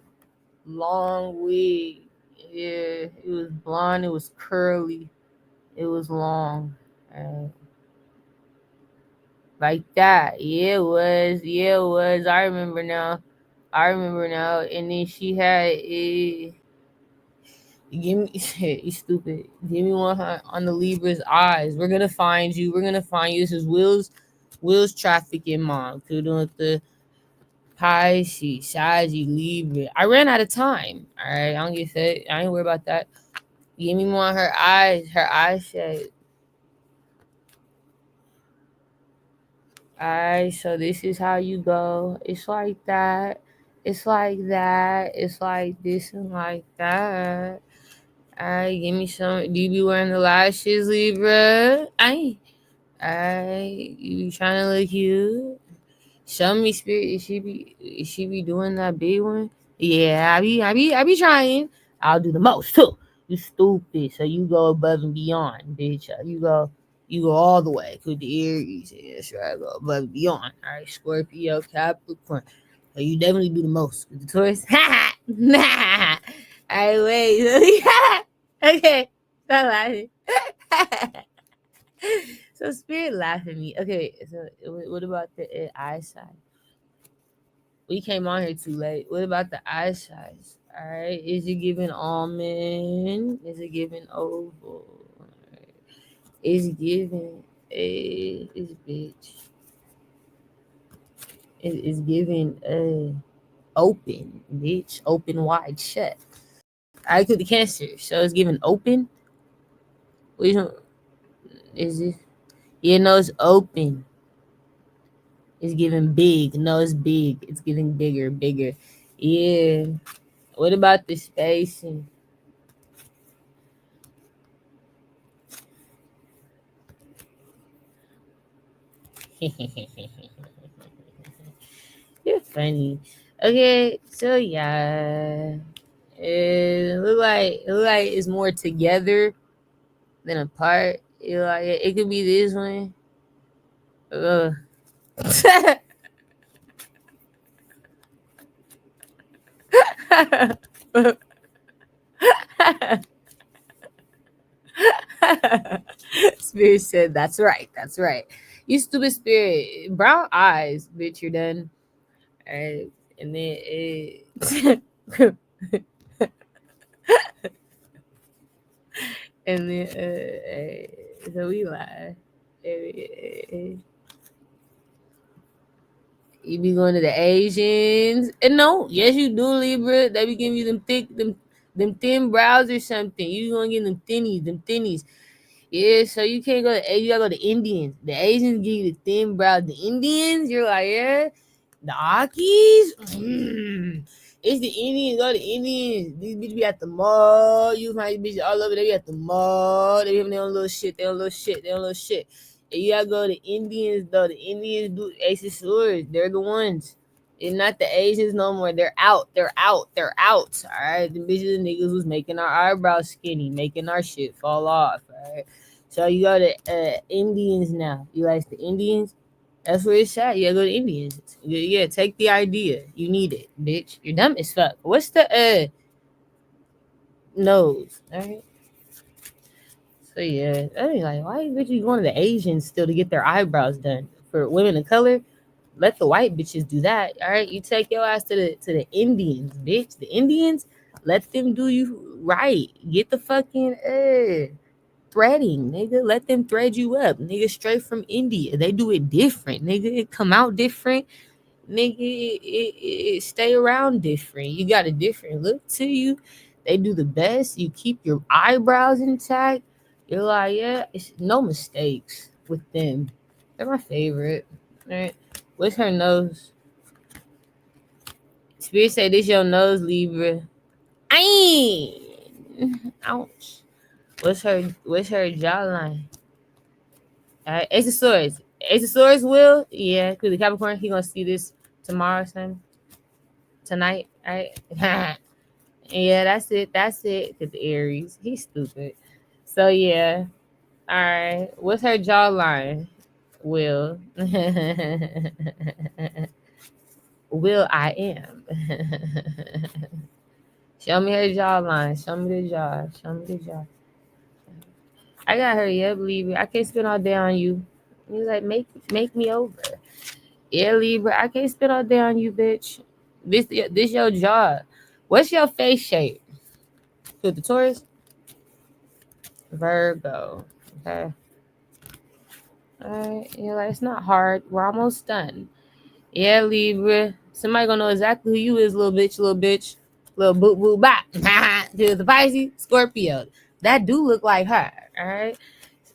long wig. Yeah, it was blonde. It was curly. It was long. Uh, like that. Yeah, it was. Yeah, it was. I remember now. I remember now. And then she had give me you stupid. Give me one on the Libra's eyes. We're gonna find you. We're gonna find you. This is Will's trafficking mom. Could do with the Pisces, Shaji, Libra. I ran out of time. All right, I don't get fed. I ain't worried about that. Give me more on her eyes. Her eye shape. Alright, so this is how you go. It's like that. It's like that. It's like this and like that. Alright, give me some. Do you be wearing the lashes, Libra? Alright, you be trying to look cute. Show me spirit. Is she be doing that big one? Yeah, I be trying. I'll do the most too. You stupid. So you go above and beyond, bitch. You go all the way. Could the Aries. Yeah, that's right. Go above and beyond. All right, Scorpio, Capricorn. So you definitely do the most. With the Taurus. Nah. All right, wait. Okay. Stop laughing. So spirit laugh at me. Okay, so what about the eyesight? We came on here too late. What about the eye size? All right, is it giving almond? Is it giving oval? All right. Is it giving a? Is bitch? Is giving a open, bitch, open wide shut. I could the cancer, so it's giving open. Which one is it? Yeah, no, it's open. It's giving big. No, it's big. It's giving bigger, bigger. Yeah. What about the spacing? You're funny. Okay, so yeah, it look like it's more together than apart. It could be this one. Uh. Spirit said, "That's right. That's right. You stupid spirit. Brown eyes, bitch. You're done. Alright, and then and then so we lie. You be going to the Asians, and no, yes you do, Libra. They be giving you them thin brows or something. You gonna get them thinnies. Yeah, so you can't go to you gotta go to Indians. The Asians give you the thin brows. The Indians, you're like, yeah. The Akis? It's the Indians. Go to Indians. These bitches be at the mall. You find these bitches all over. They be at the mall. They be having their own little shit. Their own little shit. Their own little shit. And you gotta go to Indians though. The Indians do Ace of Swords. They're the ones. It's not the Asians no more. They're out. They're out. They're out. All right. The bitches and niggas was making our eyebrows skinny, making our shit fall off. All right. So you go to Indians now. You like the Indians? That's where it's at. Yeah, go to Indians. Yeah, take the idea. You need it, bitch. You're dumb as fuck. What's the nose? All right. So yeah, I mean, like, why bitches going to the Asians still to get their eyebrows done? For women of color, let the white bitches do that. All right, you take your ass to the Indians, bitch. The Indians, let them do you right. Get the fucking threading, nigga. Let them thread you up, nigga. Straight from India, they do it different, nigga. It come out different, nigga. It stay around different. You got a different look to you. They do the best. You keep your eyebrows intact. You're like, yeah, it's no mistakes with them. They're my favorite. All right. What's her nose? Spirit say this your nose, Libra. Ay! Ouch. What's her jawline? Ace of Swords. Ace of Swords will, yeah, because the Capricorn, he gonna see this tomorrow, son. Tonight, right? Yeah, that's it. That's it. Cause the Aries, he's stupid. So yeah. All right. What's her jawline? Will. Will I am. Show me her jawline. Show me the jaw. Show me the jaw. I got her. Yeah, believe it. I can't spend all day on you. He's like, make me over. Yeah, Libra. I can't spend all day on you, bitch. This your jaw. What's your face shape? To the Taurus? Virgo. Okay. Alright. You're like, it's not hard. We're almost done. Yeah, Libra. Somebody gonna know exactly who you is, little bitch, little bitch. Little boot boot bop. To the Pisces, Scorpio. That do look like her. Alright.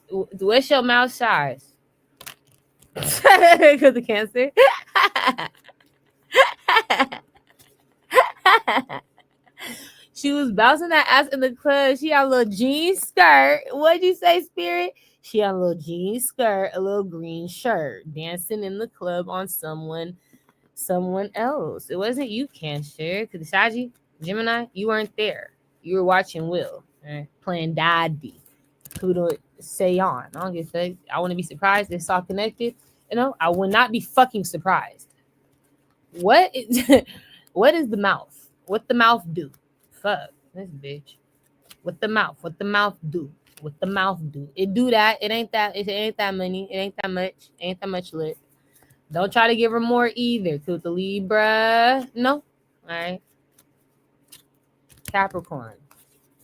What's your mouth size? Because the Cancer. She was bouncing that ass in the club. She had a little jean skirt. What'd you say, Spirit? She had a little jean skirt, a little green shirt, dancing in the club on someone else. It wasn't you, Cancer. Because Saji, Gemini, you weren't there. You were watching Will, right? Playing Daddy. Pluto say on. I don't give a fuck. I want to be surprised. It's all connected. I would not be fucking surprised. What is what is the mouth? What the mouth do? Fuck this bitch. What the mouth? What the mouth do? What the mouth do? It do that. It ain't that. It ain't that money. It ain't that much. It ain't that much lit. Don't try to give her more either. To the Libra, no. All right. Capricorn.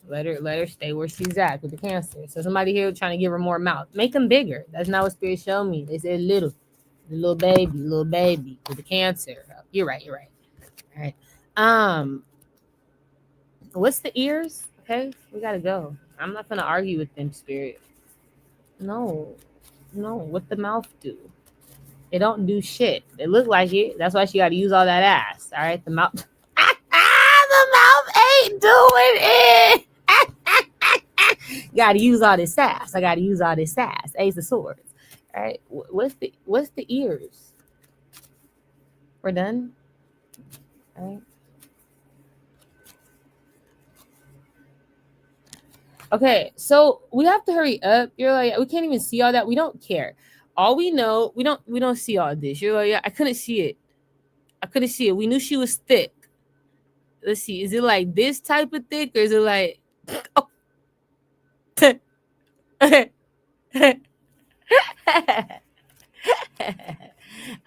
Let her stay where she's at with the Cancer. So somebody here trying to give her more mouth. Make them bigger. That's not what Spirit showed me. They said little. The little baby with the Cancer. You're right. All right. What's the ears? Okay, we gotta go. I'm not gonna argue with them, Spirit. No. What the mouth do? It don't do shit. It look like it. That's why she got to use all that ass. All right, the mouth. The mouth ain't doing it. Got to use all this ass. I got to use all this ass. Ace of Swords. All right. What's the ears? We're done. All right. Okay, so we have to hurry up. You're like, we can't even see all that. We don't care. All we know, we don't see all this. You're like, yeah, I couldn't see it. We knew she was thick. Let's see. Is it like this type of thick, or is it like oh. I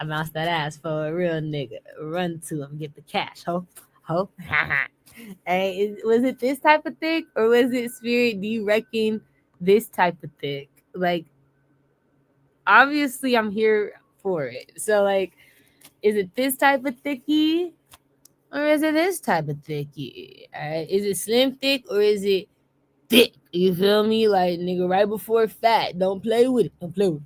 bounced that ass for a real nigga. Run to him, get the cash, ho. Hey, was it this type of thick, or was it, Spirit? Do you reckon this type of thick? Like, obviously, I'm here for it. So, like, is it this type of thicky, or is it this type of thicky? All right, is it slim thick, or is it thick? You feel me? Like, nigga, right before fat. Don't play with it. All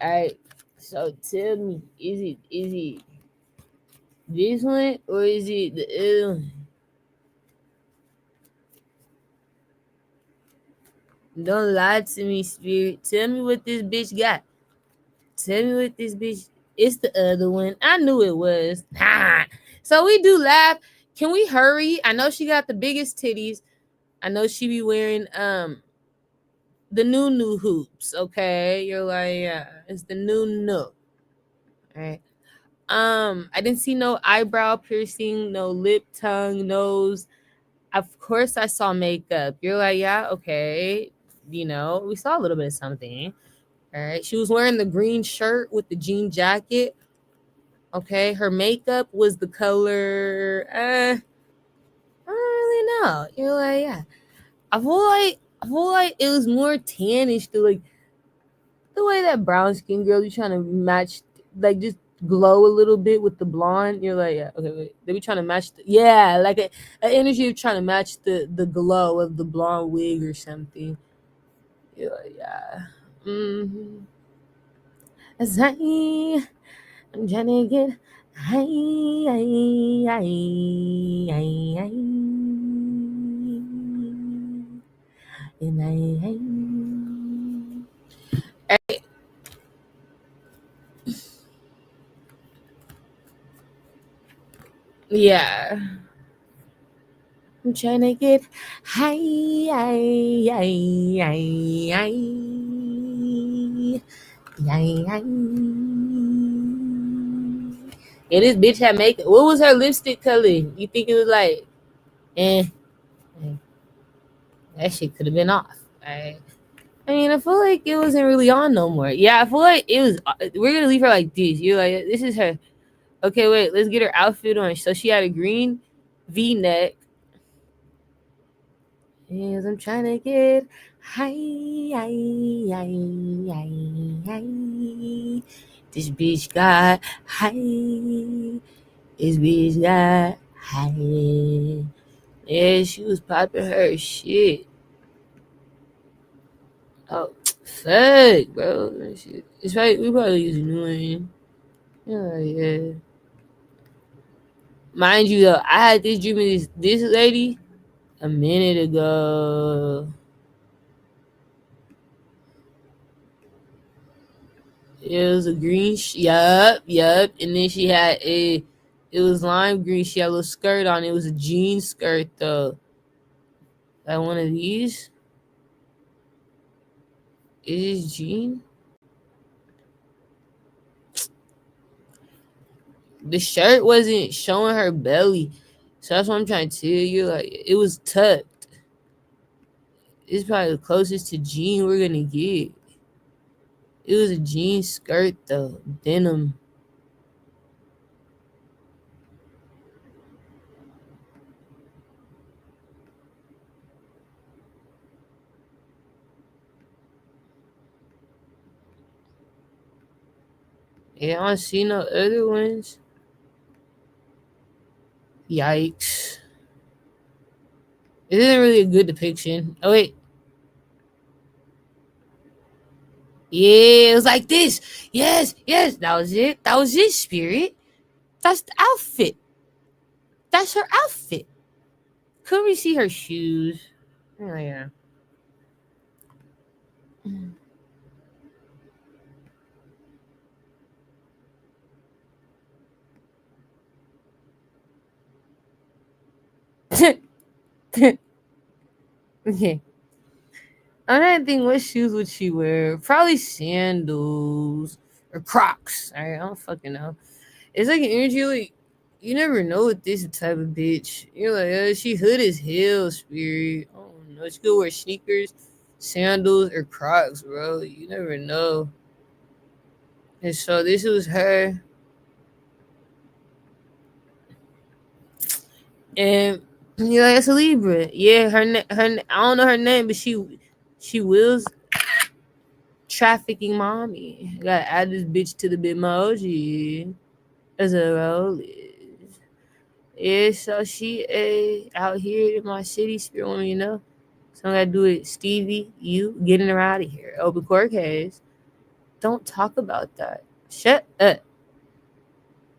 right. So tell me, is it this one, or is it the other one? Don't lie to me, Spirit. Tell me what this bitch got. Tell me what this bitch. It's the other one. I knew it was. So we do laugh. Can we hurry? I know she got the biggest titties. I know she be wearing the new hoops. Okay, you're like, yeah, it's the new. All right. I didn't see no eyebrow piercing, no lip, tongue, nose. Of course, I saw makeup. You're like, yeah, okay. We saw a little bit of something. All right. She was wearing the green shirt with the jean jacket. Okay. Her makeup was the color. I don't really know. You're like, yeah. I feel like it was more tannish to like the way that brown skin girl you trying to match, like just glow a little bit with the blonde. You're like, yeah, okay, wait. They be trying to match like an energy of trying to match the glow of the blonde wig or something. You're like, yeah. Mm-hmm. I'm trying to get high. Yeah. I'm trying to get high, high, high, high, high, high. Yeah, this bitch had makeup. What was her lipstick color? You think it was like, eh, eh, that shit could have been off. Right? I mean, I feel like it wasn't really on no more. Yeah, I feel like it was. We're gonna leave her like this. You're like, this is her. Okay, wait, let's get her outfit on. So she had a green V-neck. Yes, I'm trying to get high, high, high, high, high. This bitch got high. This bitch got high. Yeah, she was popping her shit. Oh, fuck, bro. That shit. It's right. We probably use a new one. Yeah, yeah. Mind you, though, I had this dream of this lady a minute ago. It was a green. Yup, yup. And then she had a. It was lime green. She had a little skirt on. It was a jean skirt though. Like one of these. Is this jean? The shirt wasn't showing her belly, so that's what I'm trying to tell you. Like it was tucked. It's probably the closest to jean we're gonna get. It was a jean skirt though, denim. Yeah, I don't see no other ones. Yikes. It isn't really a good depiction. Oh wait. Yeah, it was like this. Yes, yes, that was it. That was it, Spirit. That's the outfit. That's her outfit. Couldn't we see her shoes? Oh yeah. Okay. Another thing, what shoes would she wear? Probably sandals or Crocs. All right, I don't fucking know. It's like an energy like you never know with this type of bitch. You're like, she hood as hell, Spirit. I don't know. She could wear sneakers, sandals, or Crocs, bro. You never know. And so this was her, and you know it's a Libra. Yeah, I don't know her name, but she wills trafficking mommy. Gotta add this bitch to the bitmoji as a roll. Yeah, so she out here in my city, Spirit woman, you know. So I gotta do it, Stevie. You getting her out of here. Open court case. Don't talk about that. Shut up.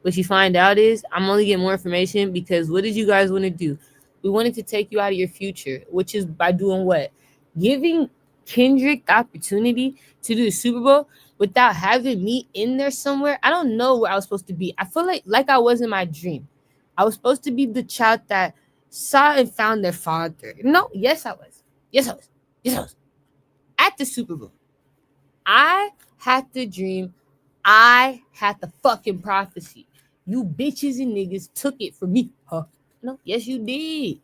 What you find out is I'm only getting more information because what did you guys want to do? We wanted to take you out of your future, which is by doing what? Giving Kendrick the opportunity to do the Super Bowl without having me in there somewhere. I don't know where I was supposed to be. I feel like I was in my dream. I was supposed to be the child that saw and found their father. No, yes, I was. Yes, I was. Yes, I was. At the Super Bowl. I had the dream. I had the fucking prophecy. You bitches and niggas took it from me. Huh? No, yes, you did.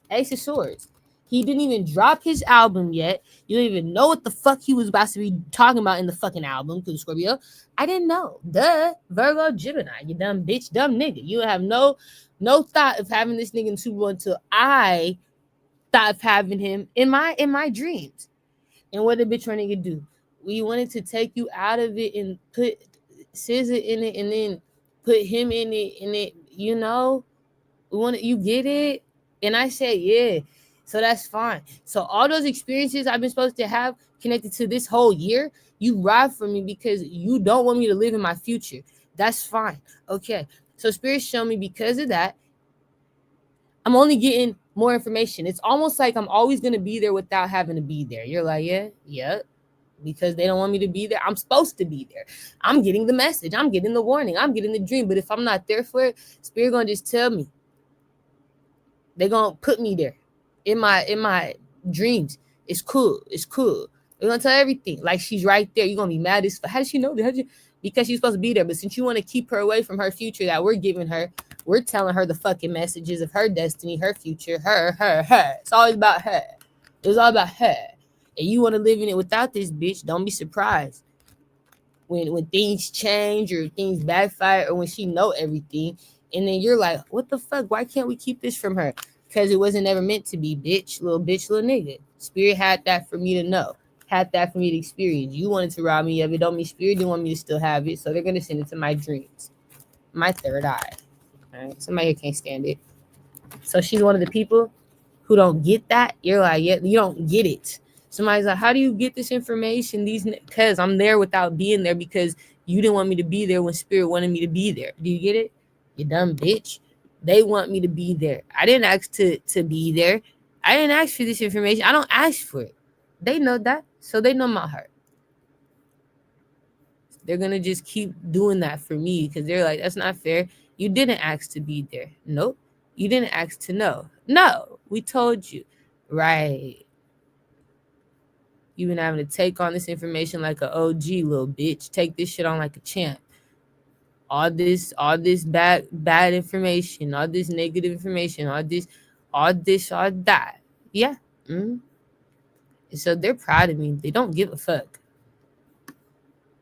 Ace of Swords. He didn't even drop his album yet. You don't even know what the fuck he was about to be talking about in the fucking album, because Scorpio. I didn't know. Duh. Virgo Gemini. You dumb bitch, dumb nigga. You have no thought of having this nigga in the Super Bowl until I thought of having him in my dreams. And what did bitch running nigga do? We wanted to take you out of it and put Scissor in it and then put him in it and it, you know, we want you get it? And I said, yeah. So that's fine. So all those experiences I've been supposed to have connected to this whole year, you robbed from me because you don't want me to live in my future. That's fine. Okay. So Spirit showed me because of that, I'm only getting more information. It's almost like I'm always gonna be there without having to be there. You're like, yeah, yep. because they don't want me to be there. I'm supposed to be there. I'm getting the message. I'm getting the warning. I'm getting the dream. But if I'm not there for it, Spirit gonna just tell me. They gonna put me there in my dreams. It's cool. It's cool. They're gonna tell everything. Like she's right there. You're gonna be mad as how does she know that? Because she's supposed to be there. But since you want to keep her away from her future that we're giving her, we're telling her the fucking messages of her destiny, her future, her. It's always about her. It's all about her. And you want to live in it without this bitch, don't be surprised. When things change or things backfire or when she know everything, and then you're like, what the fuck? Why can't we keep this from her? Because it wasn't ever meant to be, bitch, little nigga. Spirit had that for me to know, had that for me to experience. You wanted to rob me of it, don't mean Spirit didn't want me to still have it, so they're gonna send it to my dreams, my third eye. All right, somebody here can't stand it. So she's one of the people who don't get that. You're like, yeah, you don't get it. Somebody's like, how do you get this information? Because I'm there without being there because you didn't want me to be there when Spirit wanted me to be there. Do you get it? You dumb bitch. They want me to be there. I didn't ask to be there. I didn't ask for this information. I don't ask for it. They know that. So they know my heart. They're going to just keep doing that for me because they're like, that's not fair. You didn't ask to be there. Nope. You didn't ask to know. No, we told you. Right. You've been having to take on this information like an OG, little bitch. Take this shit on like a champ. All this bad information, all this negative information, all that. Yeah. Mm-hmm. So they're proud of me. They don't give a fuck.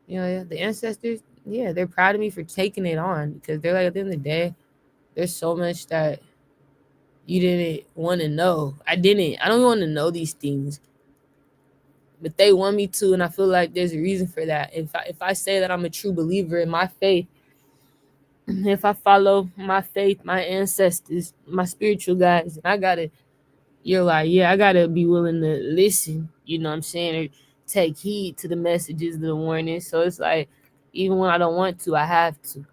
You know, the ancestors, yeah, they're proud of me for taking it on because they're like, at the end of the day, there's so much that you didn't want to know. I don't want to know these things. But they want me to, and I feel like there's a reason for that. If I say that I'm a true believer in my faith, if I follow my faith, my ancestors, my spiritual guides, and you're like, yeah, I gotta be willing to listen, you know what I'm saying, or take heed to the messages, the warnings. So it's like, even when I don't want to, I have to.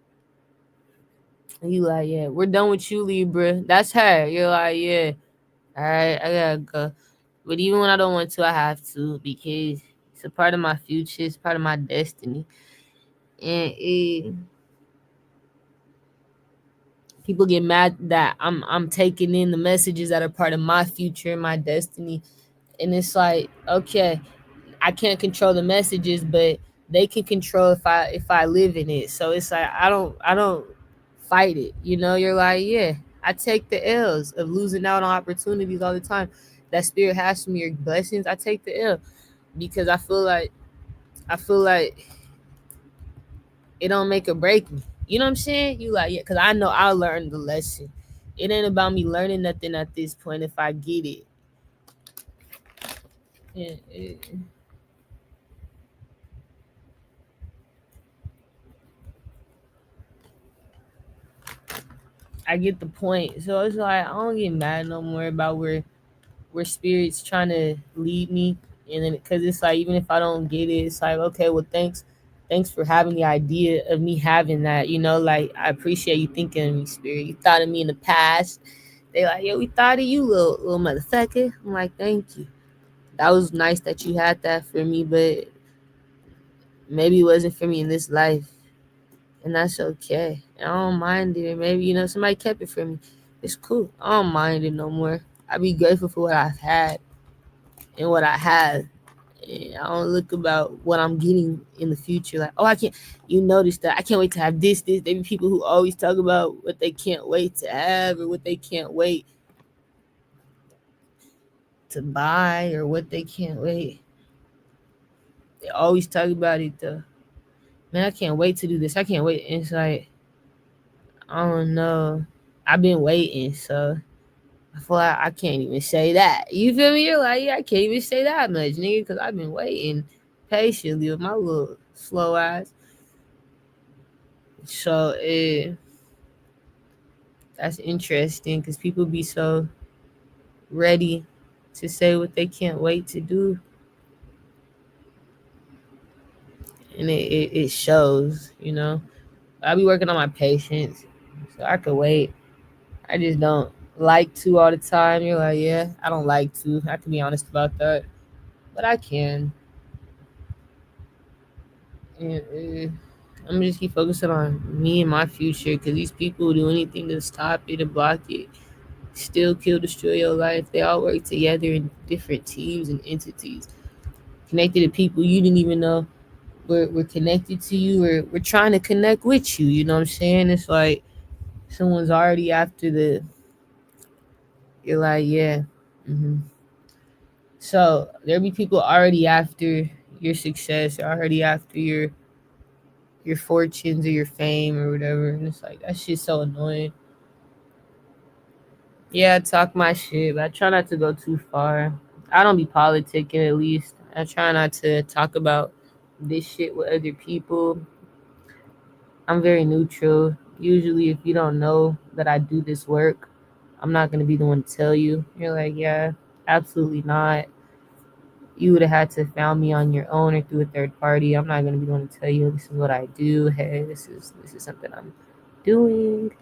And you like, yeah, we're done with you, Libra. That's her. You're like, yeah, all right, I gotta go. But even when I don't want to, I have to because it's a part of my future. It's part of my destiny. And people get mad that I'm taking in the messages that are part of my future and my destiny. And it's like, okay, I can't control the messages, but they can control if I live in it. So it's like I don't fight it. You know, you're like, yeah, I take the L's of losing out on opportunities all the time. That Spirit has for me, your blessings. I take the L because I feel like it don't make or break me. You know what I'm saying? You like, yeah, because I know I learned the lesson. It ain't about me learning nothing at this point if I get it. Yeah, I get the point. So it's like I don't get mad no more about where Spirit's trying to lead me, and then because it's like even if I don't get it, it's like okay, well thanks for having the idea of me having that. You know, like I appreciate you thinking of me, Spirit. You thought of me in the past. They like, yeah, we thought of you, little motherfucker. I'm like, thank you. That was nice that you had that for me, but maybe it wasn't for me in this life. And that's okay. I don't mind it. Maybe, somebody kept it from me. It's cool. I don't mind it no more. I be grateful for what I've had and what I have. And I don't look about what I'm getting in the future. Like, oh, I can't. You notice that I can't wait to have this. There be people who always talk about what they can't wait to have or what they can't wait to buy or what they can't wait. They always talk about it though. Man, I can't wait to do this. I can't wait. And it's like, I don't know. I've been waiting, so I feel like I can't even say that. You feel me? You're like, yeah, I can't even say that much, nigga, because I've been waiting patiently with my little slow eyes. So that's interesting because people be so ready to say what they can't wait to do. And it shows, I be working on my patience so I could wait. I just don't like to all the time. You're like, yeah, I don't like to. I can be honest about that. But I can. And I'm gonna just keep focusing on me and my future because these people do anything to stop it and block it, still kill, destroy your life. They all work together in different teams and entities, connected to people you didn't even know we're connected to you, or we're trying to connect with you. You know what I'm saying? It's like someone's already after the. You're like, yeah. So there be people already after your success, already after your fortunes or your fame or whatever, and it's like that shit's so annoying. Yeah, I talk my shit, but I try not to go too far. I don't be politicking, at least. I try not to talk about this shit with other people. I'm very neutral. Usually, if you don't know that I do this work, I'm not going to be the one to tell you. You're like, yeah, absolutely not. You would have had to found me on your own or through a third party. I'm not going to be the one to tell you this is what I do. Hey, this is something I'm doing.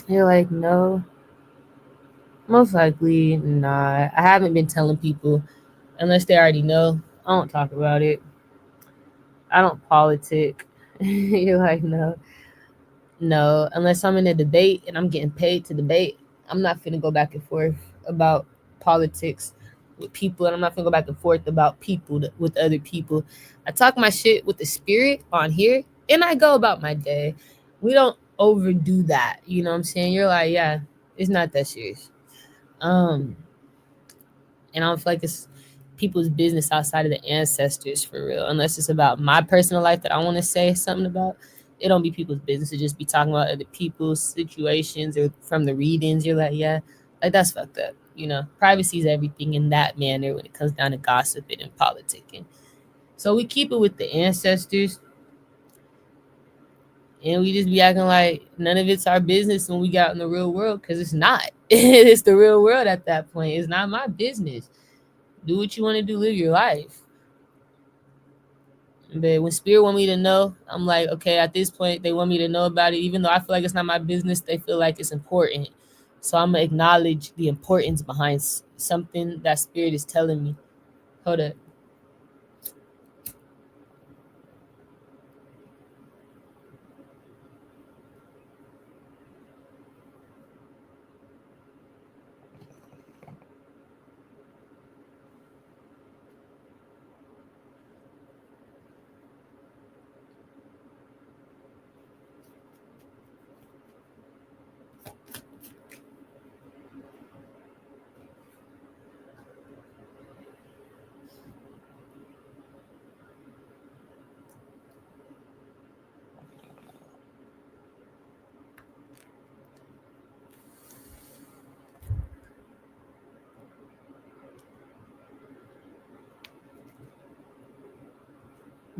You're like, no, most likely not. I haven't been telling people unless they already know. I don't talk about it. I don't politic. You're like, no, no. Unless I'm in a debate and I'm getting paid to debate, I'm not finna go back and forth about politics with people, and I'm not finna go back and forth about people with other people. I talk my shit with the spirit on here, and I go about my day. We don't overdo that. You know what I'm saying? You're like, yeah, it's not that serious. Um, and I don't feel like it's people's business outside of the ancestors for real. Unless it's about my personal life that I want to say something about, it don't be people's business to just be talking about other people's situations or from the readings. You're like, yeah, like that's fucked up. You know, privacy is everything in that manner when it comes down to gossiping and politicking. So we keep it with the ancestors, and we just be acting like none of it's our business when we get out in the real world, because it's not. It's the real world at that point. It's not my business. Do what you want to do, live your life. But when spirit want me to know, I'm like, okay, at this point, they want me to know about it. Even though I feel like it's not my business, they feel like it's important. So I'm going to acknowledge the importance behind something that spirit is telling me. Hold up.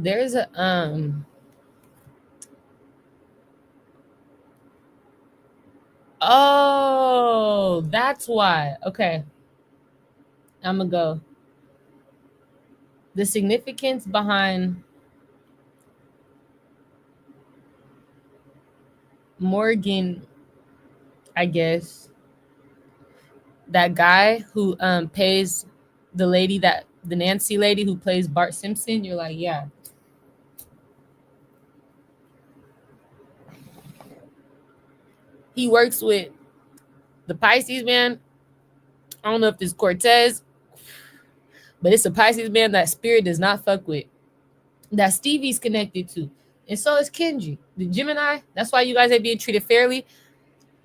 There's a. Oh, that's why. Okay, I'm going to go. The significance behind Morgan, I guess, that guy who pays the lady, that the Nancy lady who plays Bart Simpson, you're like, yeah. He works with the Pisces man. I don't know if this Cortez, but it's a Pisces man that spirit does not fuck with. That Stevie's connected to. And so is Kendry, the Gemini. That's why you guys are being treated fairly.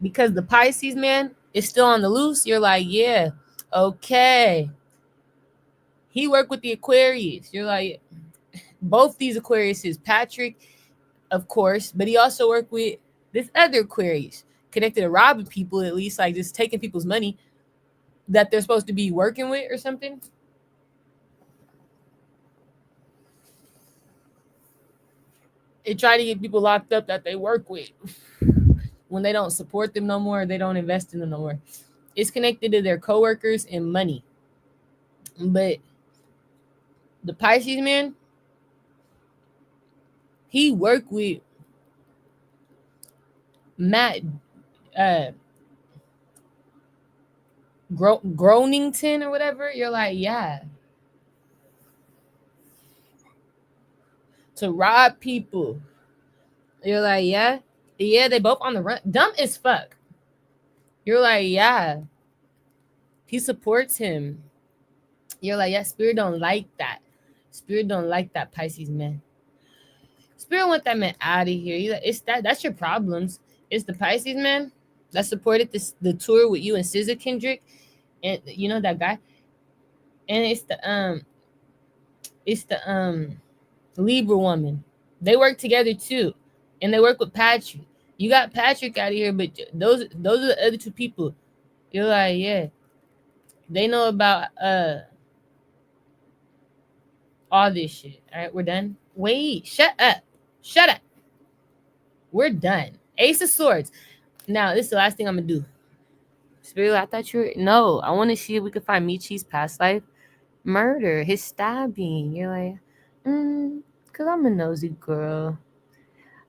Because the Pisces man is still on the loose. You're like, yeah, okay. He worked with the Aquarius. You're like, both these Aquariuses, Patrick, of course, but he also worked with this other Aquarius, connected to robbing people, at least, like just taking people's money that they're supposed to be working with or something. They try to get people locked up that they work with when they don't support them no more, they don't invest in them no more. It's connected to their coworkers and money. But the Pisces man, he worked with Matt uh Gronington or whatever. You're like, yeah. to rob people. You're like, yeah, yeah, they both on the run. Dumb as fuck. You're like, yeah, he supports him. You're like, yeah, Spirit don't like that. Spirit don't like that Pisces man. Spirit want that man out of here. You like, it's that's your problems. It's the Pisces man that supported the tour with you and Scissor Kendrick, and you know that guy. And it's the Libra woman. They work together too, and they work with Patrick. You got Patrick out of here, but those are the other two people. You're like, yeah, they know about all this shit. All right, we're done. Wait, shut up, shut up. We're done. Ace of Swords. Now this is the last thing I'm gonna do. Spirit, I thought you were no. I want to see if we could find Michi's past life murder, his stabbing. You're like, cause I'm a nosy girl.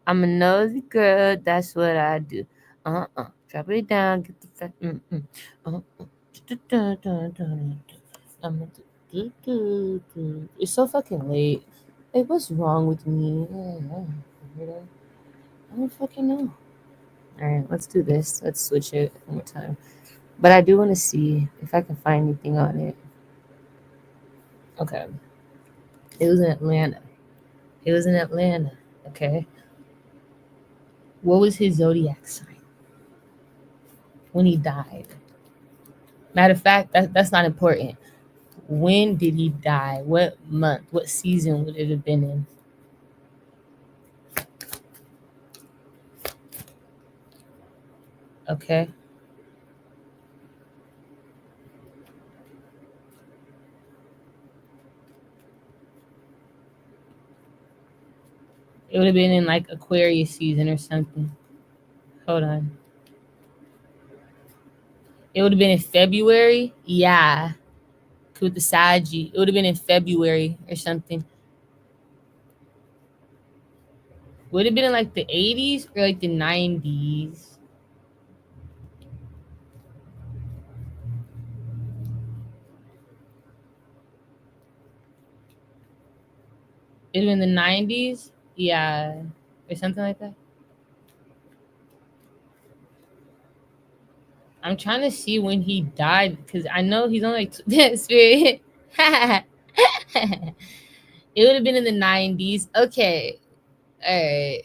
I'm a nosy girl. That's what I do. Drop it down. Get the fact. I'm It's so fucking late. Like, what's wrong with me? I don't fucking know. All right, let's do this. Let's switch it one more time. But I do want to see if I can find anything on it. Okay. It was in Atlanta. It was in Atlanta. Okay. What was his zodiac sign when he died? Matter of fact, that's not important. When did he die? What month? What season would it have been in? Okay. It would have been in like Aquarius season or something. Hold on. It would have been in February. Yeah. With the Saji. It would have been in February or something. Would it have been in like the 80s or like the 90s? It would have been the 90s? Yeah. Or something like that. I'm trying to see when he died because I know he's only like Spirit. It would have been in the 90s. Okay. All right.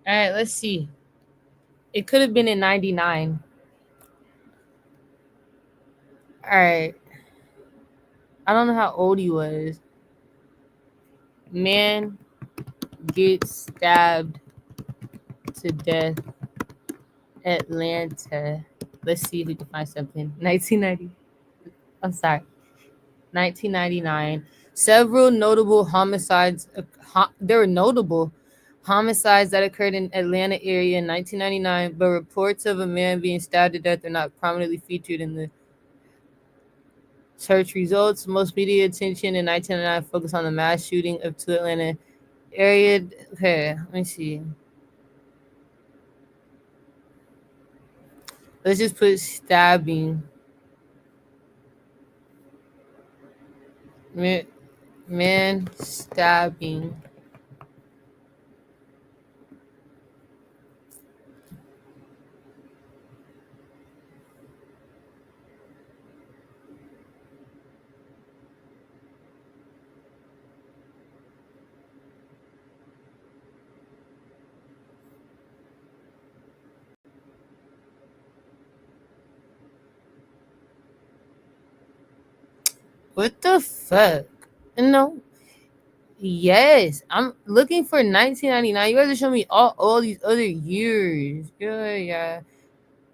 All right, let's see. It could have been in 99. All right. I don't know how old he was. Man gets stabbed to death. Atlanta. Let's see if we can find something. 1990. I'm sorry. 1999. Several notable homicides. There were notable homicides that occurred in Atlanta area in 1999, but reports of a man being stabbed to death are not prominently featured in the search results. Most media attention in 1999 focused on the mass shooting of two Atlanta area. Okay, let me see. Let's just put stabbing. Man stabbing. What the fuck? No. Yes, I'm looking for 1999. You guys are showing me all these other years. Yeah.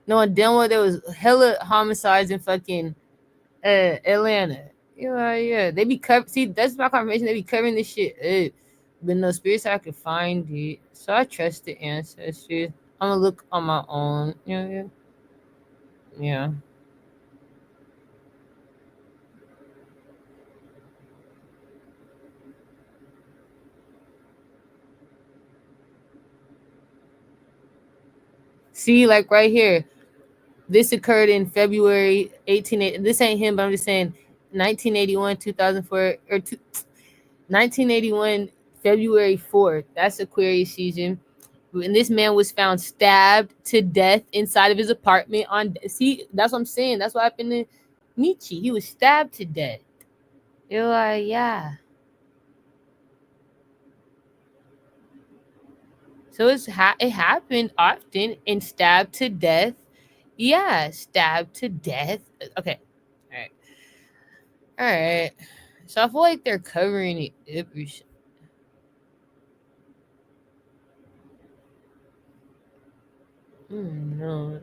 No, and then what? There was hella homicides in fucking Atlanta. Yeah. They be cover. See, that's my confirmation. They be covering this shit up. But no, spirits I could find it, so I trust the ancestors. I'm gonna look on my own. Yeah. See, like right here, this occurred in February 1880. This ain't him, but I'm just saying 1981, 2004, or 1981, February 4th. That's Aquarius season. And this man was found stabbed to death inside of his apartment on. See, that's what I'm saying. That's what happened to Michi. He was stabbed to death. You're like, yeah. So it happened often and stabbed to death. Yeah, stabbed to death. Okay. All right. All right. So I feel like they're covering it every. No.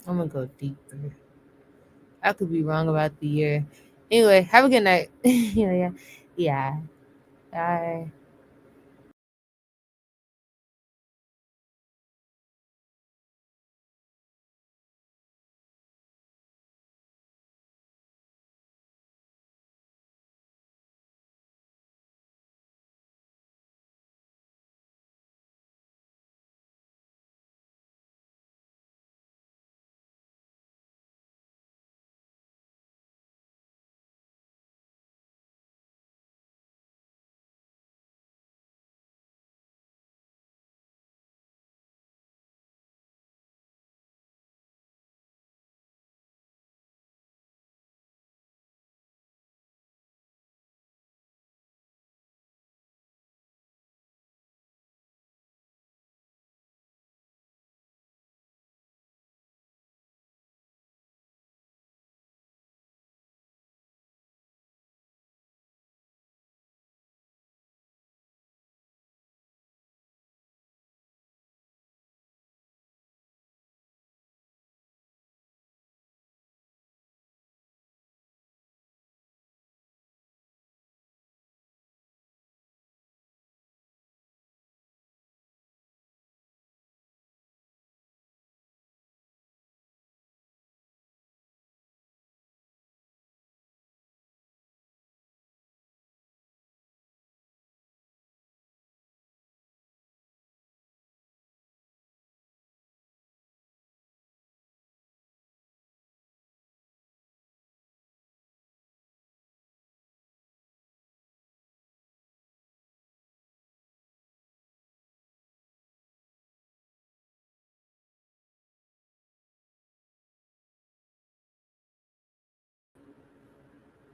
I'm gonna go deeper. I could be wrong about the year. Anyway, have a good night. Yeah. Bye.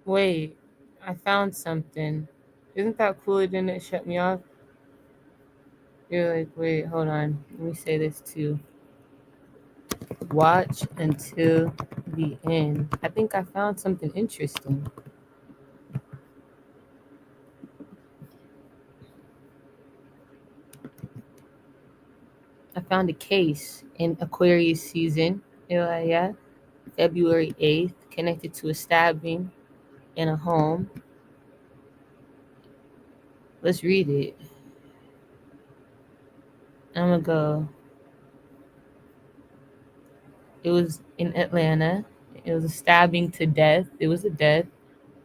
Wait, I found something. Isn't that cool? It didn't shut me off. You're like, wait, hold on. Let me say this too. Watch until the end. I think I found something interesting. I found a case in Aquarius season. Yeah, February 8th, connected to a stabbing in a home. Let's read it. I'm gonna go. It was in Atlanta. It was a stabbing to death. It was a death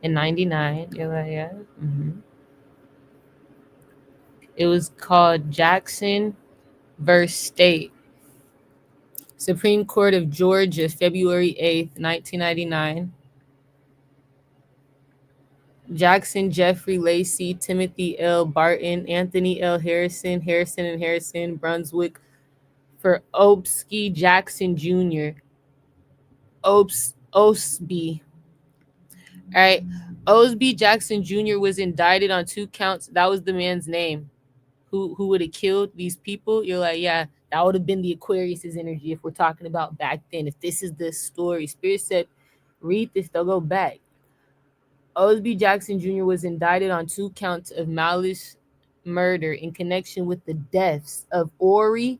in '99. Yeah. It was called Jackson versus State. Supreme Court of Georgia, February 8th, 1999. Jackson, Jeffrey Lacey, Timothy L. Barton, Anthony L. Harrison, Harrison and Harrison, Brunswick for Obsky Jackson Jr. Osby. All right. Osby Jackson Jr. was indicted on 2 counts. That was the man's name who would have killed these people, you're like, yeah, that would have been the Aquarius's energy if we're talking about back then. If this is the story, Spirit said, read this. They'll go back. Osby Jackson Jr. was indicted on 2 counts of malice murder in connection with the deaths of Ori,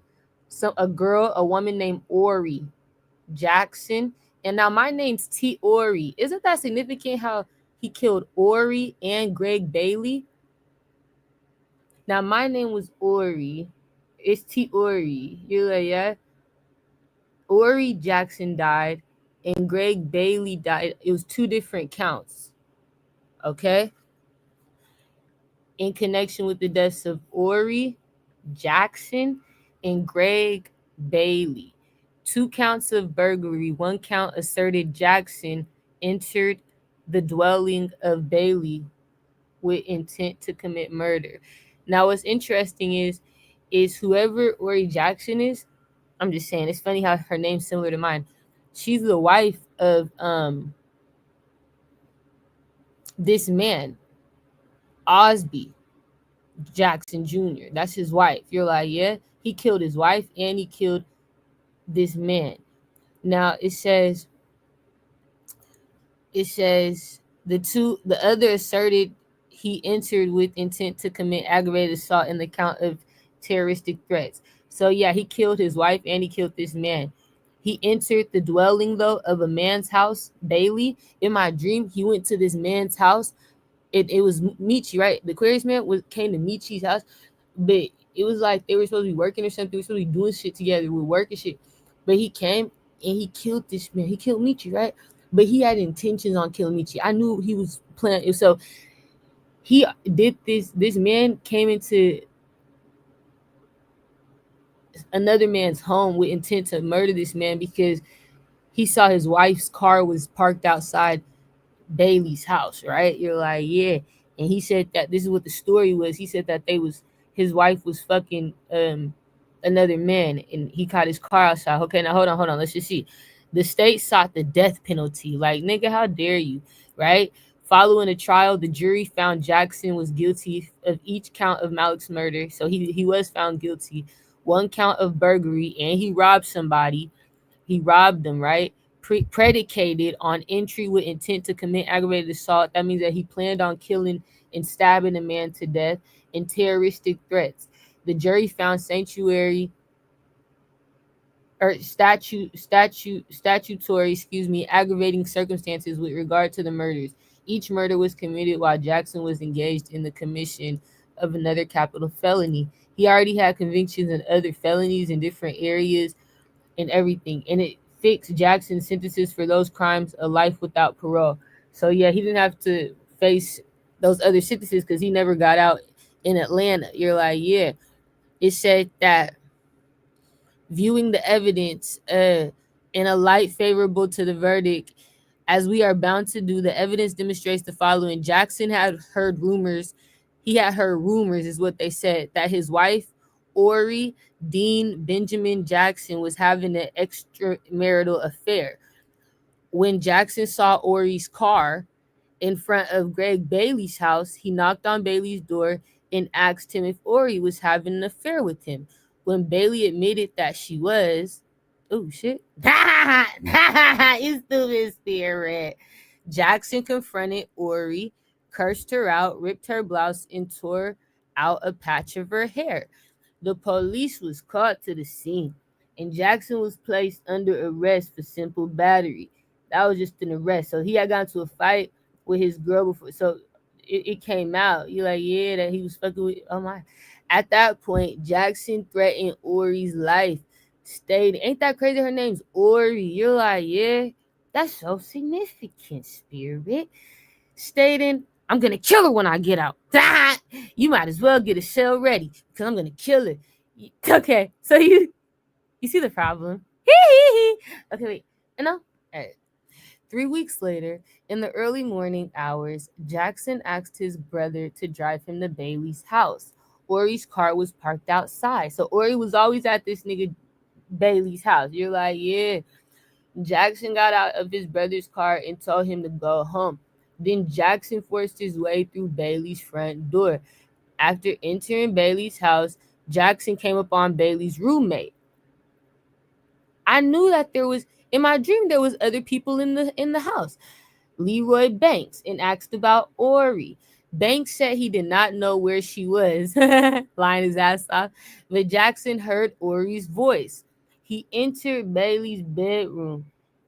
a woman named Ori Jackson. And now my name's T. Ori. Isn't that significant how he killed Ori and Greg Bailey? Now my name was Ori. It's T. Ori. You're like, yeah. Ori Jackson died and Greg Bailey died. It was 2 different counts. Okay? In connection with the deaths of Ori Jackson and Greg Bailey. 2 counts of burglary. 1 count asserted Jackson entered the dwelling of Bailey with intent to commit murder. Now, what's interesting is whoever Ori Jackson is, I'm just saying, it's funny how her name's similar to mine. She's the wife of this man, Osby Jackson Jr. That's his wife. You're like, yeah, he killed his wife and he killed this man. Now it says the other asserted he entered with intent to commit aggravated assault in the count of terroristic threats. So yeah, he killed his wife and he killed this man. He entered the dwelling though of a man's house, Bailey. In my dream, he went to this man's house. It was Michi, right? The Aquarius man came to Michi's house, but it was like they were supposed to be working or something. We were supposed to be doing shit together. We were working shit, but he came and he killed this man. He killed Michi, right? But he had intentions on killing Michi. I knew he was planning. So he did this. This man came into another man's home with intent to murder this man because he saw his wife's car was parked outside Bailey's house, right? You're like, yeah. And he said that this is what the story was. He said that his wife was fucking another man and he caught his car outside. Okay, now hold on. Let's just see. The state sought the death penalty. Like, nigga, how dare you, right? Following a trial, the jury found Jackson was guilty of each count of malice murder. So he was found guilty. 1 count of burglary, and he robbed somebody. He robbed them, right? Predicated on entry with intent to commit aggravated assault. That means that he planned on killing and stabbing a man to death, and terroristic threats. The jury found sanctuary or statutory, aggravating circumstances with regard to the murders. Each murder was committed while Jackson was engaged in the commission of another capital felony. He already had convictions in other felonies in different areas and everything, and it fixed Jackson's sentences for those crimes a life without parole. So yeah, he didn't have to face those other sentences because he never got out in Atlanta. You're like, yeah. It said that viewing the evidence in a light favorable to the verdict, as we are bound to do, the evidence demonstrates the following. Jackson had heard rumors. He had heard rumors, is what they said, that his wife, Ori Dean Benjamin Jackson, was having an extramarital affair. When Jackson saw Ori's car in front of Greg Bailey's house, he knocked on Bailey's door and asked him if Ori was having an affair with him. When Bailey admitted that she was, oh shit, you stupid spirit. Jackson confronted Ori, cursed her out, ripped her blouse, and tore out a patch of her hair. The police was called to the scene, and Jackson was placed under arrest for simple battery. That was just an arrest. So he had gotten to a fight with his girl before. So it came out. You're like, yeah, that he was fucking with. Oh my. At that point, Jackson threatened Ori's life. Stated, ain't that crazy? Her name's Ori. You're like, yeah, that's so significant, spirit. Stating, I'm gonna kill her when I get out. You might as well get a shell ready because I'm gonna kill her. Okay, so you see the problem. Okay, wait. No. All right. 3 weeks later, in the early morning hours, Jackson asked his brother to drive him to Bailey's house. Ori's car was parked outside. So Ori was always at this nigga Bailey's house. You're like, yeah. Jackson got out of his brother's car and told him to go home. Then Jackson forced his way through Bailey's front door. After entering Bailey's house, Jackson came upon Bailey's roommate. I knew that there was in my dream there was other people in the house. Leroy Banks and asked about Ori. Banks said he did not know where she was, lying his ass off, but Jackson heard Ori's voice. He entered Bailey's bedroom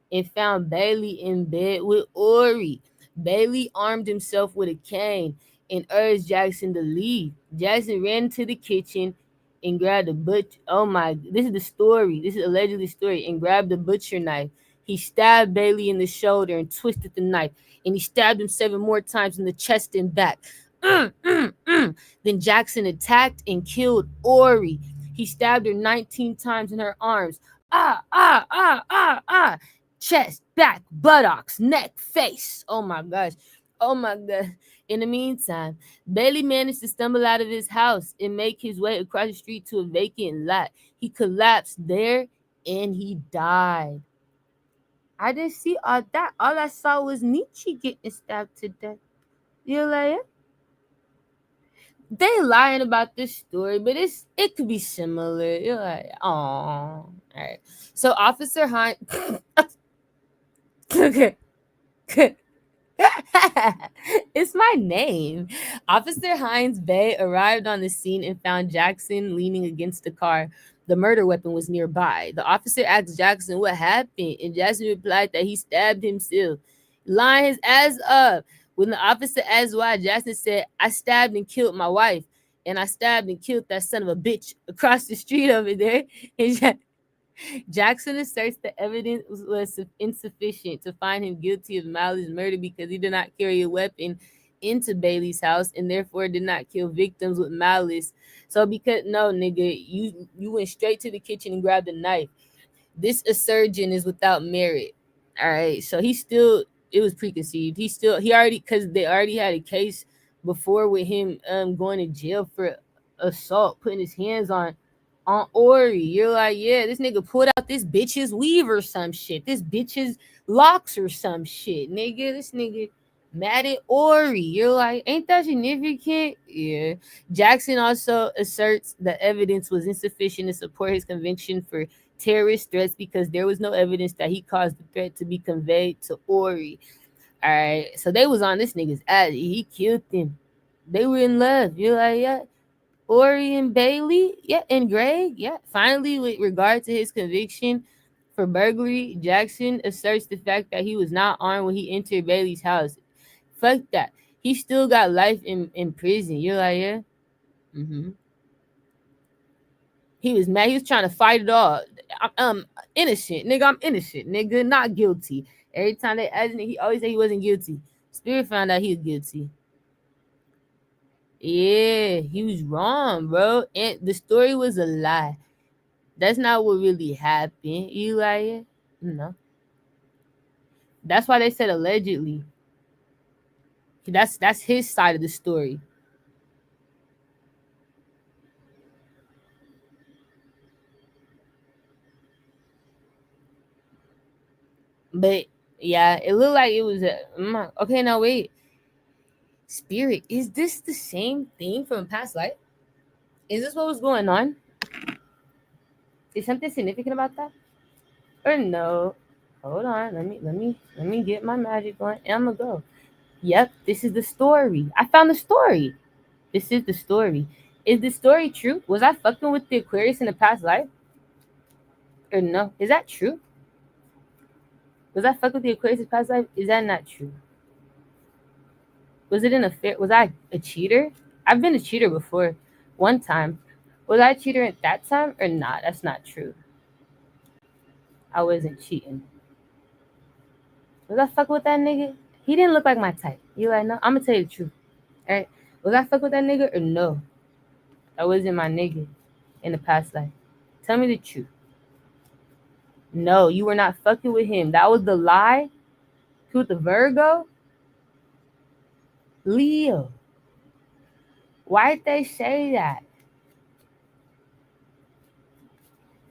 and found Bailey in bed with Ori. Bailey armed himself with a cane and urged Jackson to leave. Jackson ran to the kitchen and grabbed a butcher. Oh my, this is the story. This is allegedly the story. And grabbed a butcher knife. He stabbed Bailey in the shoulder and twisted the knife. And he stabbed him 7 more times in the chest and back. Then Jackson attacked and killed Ori. He stabbed her 19 times in her arms. Ah, ah, ah, ah, ah. Chest, back, buttocks, neck, face. Oh my gosh. Oh my God. In the meantime, Bailey managed to stumble out of his house and make his way across the street to a vacant lot. He collapsed there and he died. I didn't see all that. All I saw was Nietzsche getting stabbed to death. You like it? They lying about this story, but it could be similar. You're like, oh, all right. So Officer Hunt. Okay. It's my name. Officer Hines Bay arrived on the scene and found Jackson leaning against the car. The murder weapon was nearby. The officer asked Jackson what happened, and Jackson replied that he stabbed himself, lying his ass up. When the officer asked why, Jackson said, I stabbed and killed my wife, and I stabbed and killed that son of a bitch across the street over there. And Jackson asserts the evidence was insufficient to find him guilty of malice murder because he did not carry a weapon into Bailey's house and therefore did not kill victims with malice. So because no nigga, you went straight to the kitchen and grabbed a knife. This assertion is without merit. All right, so he still it was preconceived. He already because they already had a case before with him going to jail for assault, putting his hands on Ori. You're like, yeah, this nigga pulled out this bitch's weave or some shit. This bitch's locks or some shit. Nigga, this nigga mad at Ori. You're like, ain't that significant? Yeah. Jackson also asserts the evidence was insufficient to support his conviction for terrorist threats because there was no evidence that he caused the threat to be conveyed to Ori. All right. So they was on this nigga's ass. He killed them. They were in love. You're like, yeah. Ori and Bailey, yeah, and Greg, yeah. Finally, with regard to his conviction for burglary, Jackson asserts the fact that he was not armed when he entered Bailey's house. Fuck that. He still got life in prison. You're like, yeah? Mm-hmm. He was mad. He was trying to fight it all. I'm innocent. Nigga, I'm innocent. Nigga, not guilty. Every time they asked him, he always said he wasn't guilty. Spirit found out he was guilty. Yeah, he was wrong, bro. And the story was a lie. That's not what really happened. You like it? No. That's why they said allegedly. That's his side of the story. But yeah, it looked like it was okay. Now wait, Spirit, is this the same thing from a past life? Is this what was going on? Is something significant about that? Or no? Hold on, let me get my magic going. And I'm gonna go. Yep, this is the story. I found the story. This is the story. Is the story true? Was I fucking with the Aquarius in the past life? Or no? Is that true? Was I fucking with the Aquarius in the past life? Is that not true? Was it an affair? Was I a cheater? I've been a cheater before. One time. Was I a cheater at that time or not? That's not true. I wasn't cheating. Was I fucking with that nigga? He didn't look like my type. You like, no? I'm gonna tell you the truth. Alright? Was I fucking with that nigga or no? I wasn't my nigga in the past life. Tell me the truth. No, you were not fucking with him. That was the lie. With the Virgo. Leo. Why'd they say that?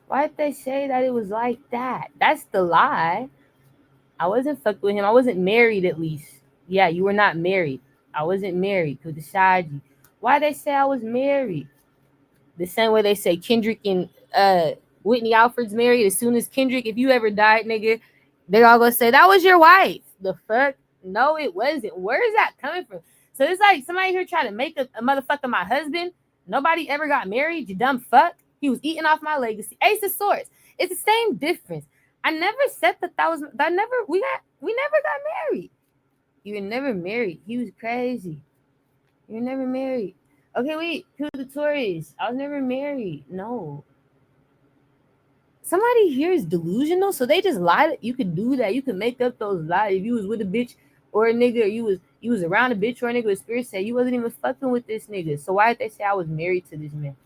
Why'd they say that it was like that? That's the lie. I wasn't fucking with him. I wasn't married at least. Yeah, you were not married. I wasn't married. Kudasaji. Why they say I was married? The same way they say Kendrick and Whitney Alford's married. As soon as Kendrick, if you ever died, nigga, they all gonna say that was your wife. The fuck? No, it wasn't. Where is that coming from? So it's like somebody here trying to make a motherfucker my husband. Nobody ever got married, you dumb fuck. He was eating off my legacy. Ace of Swords. It's the same difference. I never said that was that never we never got married. You were never married. He was crazy. You were never married. Okay, wait. Who the Tories? I was never married. No. Somebody here is delusional, so they just lied. You could do that. You could make up those lies. If you was with a bitch or a nigga, or you was around a bitch or a nigga with spirit said you wasn't even fucking with this nigga. So why did they say I was married to this man?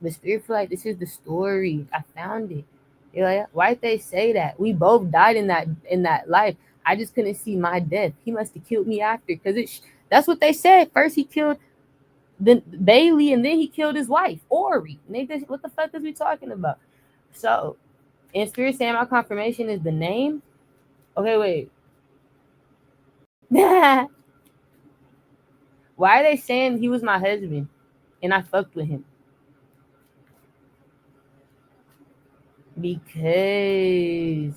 But spirit feel like this is the story. I found it. You're like, why did they say that? We both died in that life. I just couldn't see my death. He must have killed me after, because that's what they said. First he killed then Bailey, and then he killed his wife, Ori. Nigga, what the fuck is we talking about? So, in spirit saying my confirmation is the name. Okay, wait. Why are they saying he was my husband and I fucked with him? Because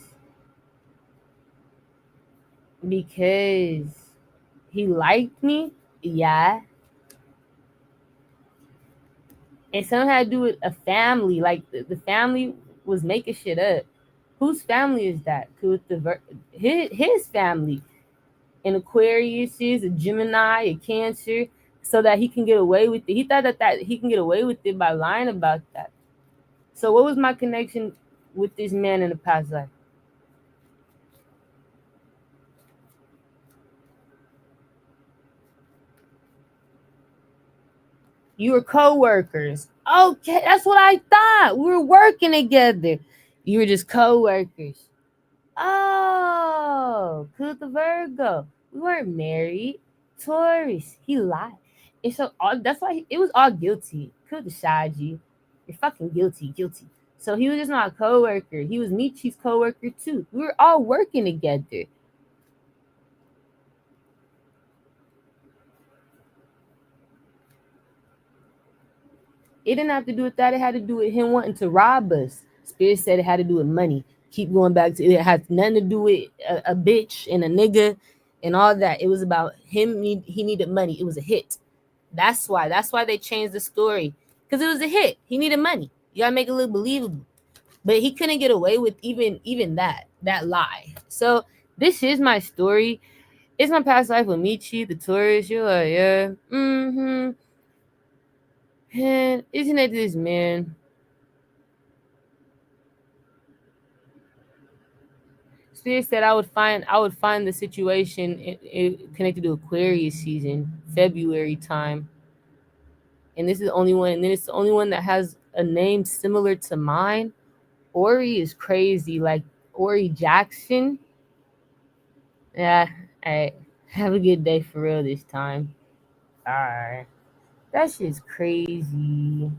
he liked me, yeah. And something had to do with a family. Like the family was making shit up. Whose family is that? His family. An Aquarius is a Gemini, a Cancer, so that he can get away with it. He thought that he can get away with it by lying about that. So what was my connection with this man in the past life? You were co-workers. Okay, that's what I thought. We were working together. You were just co-workers. Oh, cool the Virgo. We weren't married. Taurus. He lied. And so that's why it was all guilty. Cool the Shaji. You're fucking guilty. So he was just not a co-worker. He was Michi's co-worker too. We were all working together. It didn't have to do with that. It had to do with him wanting to rob us. Spirit said it had to do with money. Keep going back to it. It had nothing to do with a bitch and a nigga and all that. It was about him. He needed money. It was a hit. That's why. That's why they changed the story, because it was a hit. He needed money. You gotta make it look believable. But he couldn't get away with even that lie. So this is my story. It's my past life with Michi, the tourist. You're like, yeah, and isn't it this man? Spirit said I would find the situation connected to Aquarius season, February time. And this is the only one, and then it's the only one that has a name similar to mine. Ori is crazy, like Ori Jackson. Yeah, all right. Have a good day for real this time. All right. That shit's crazy.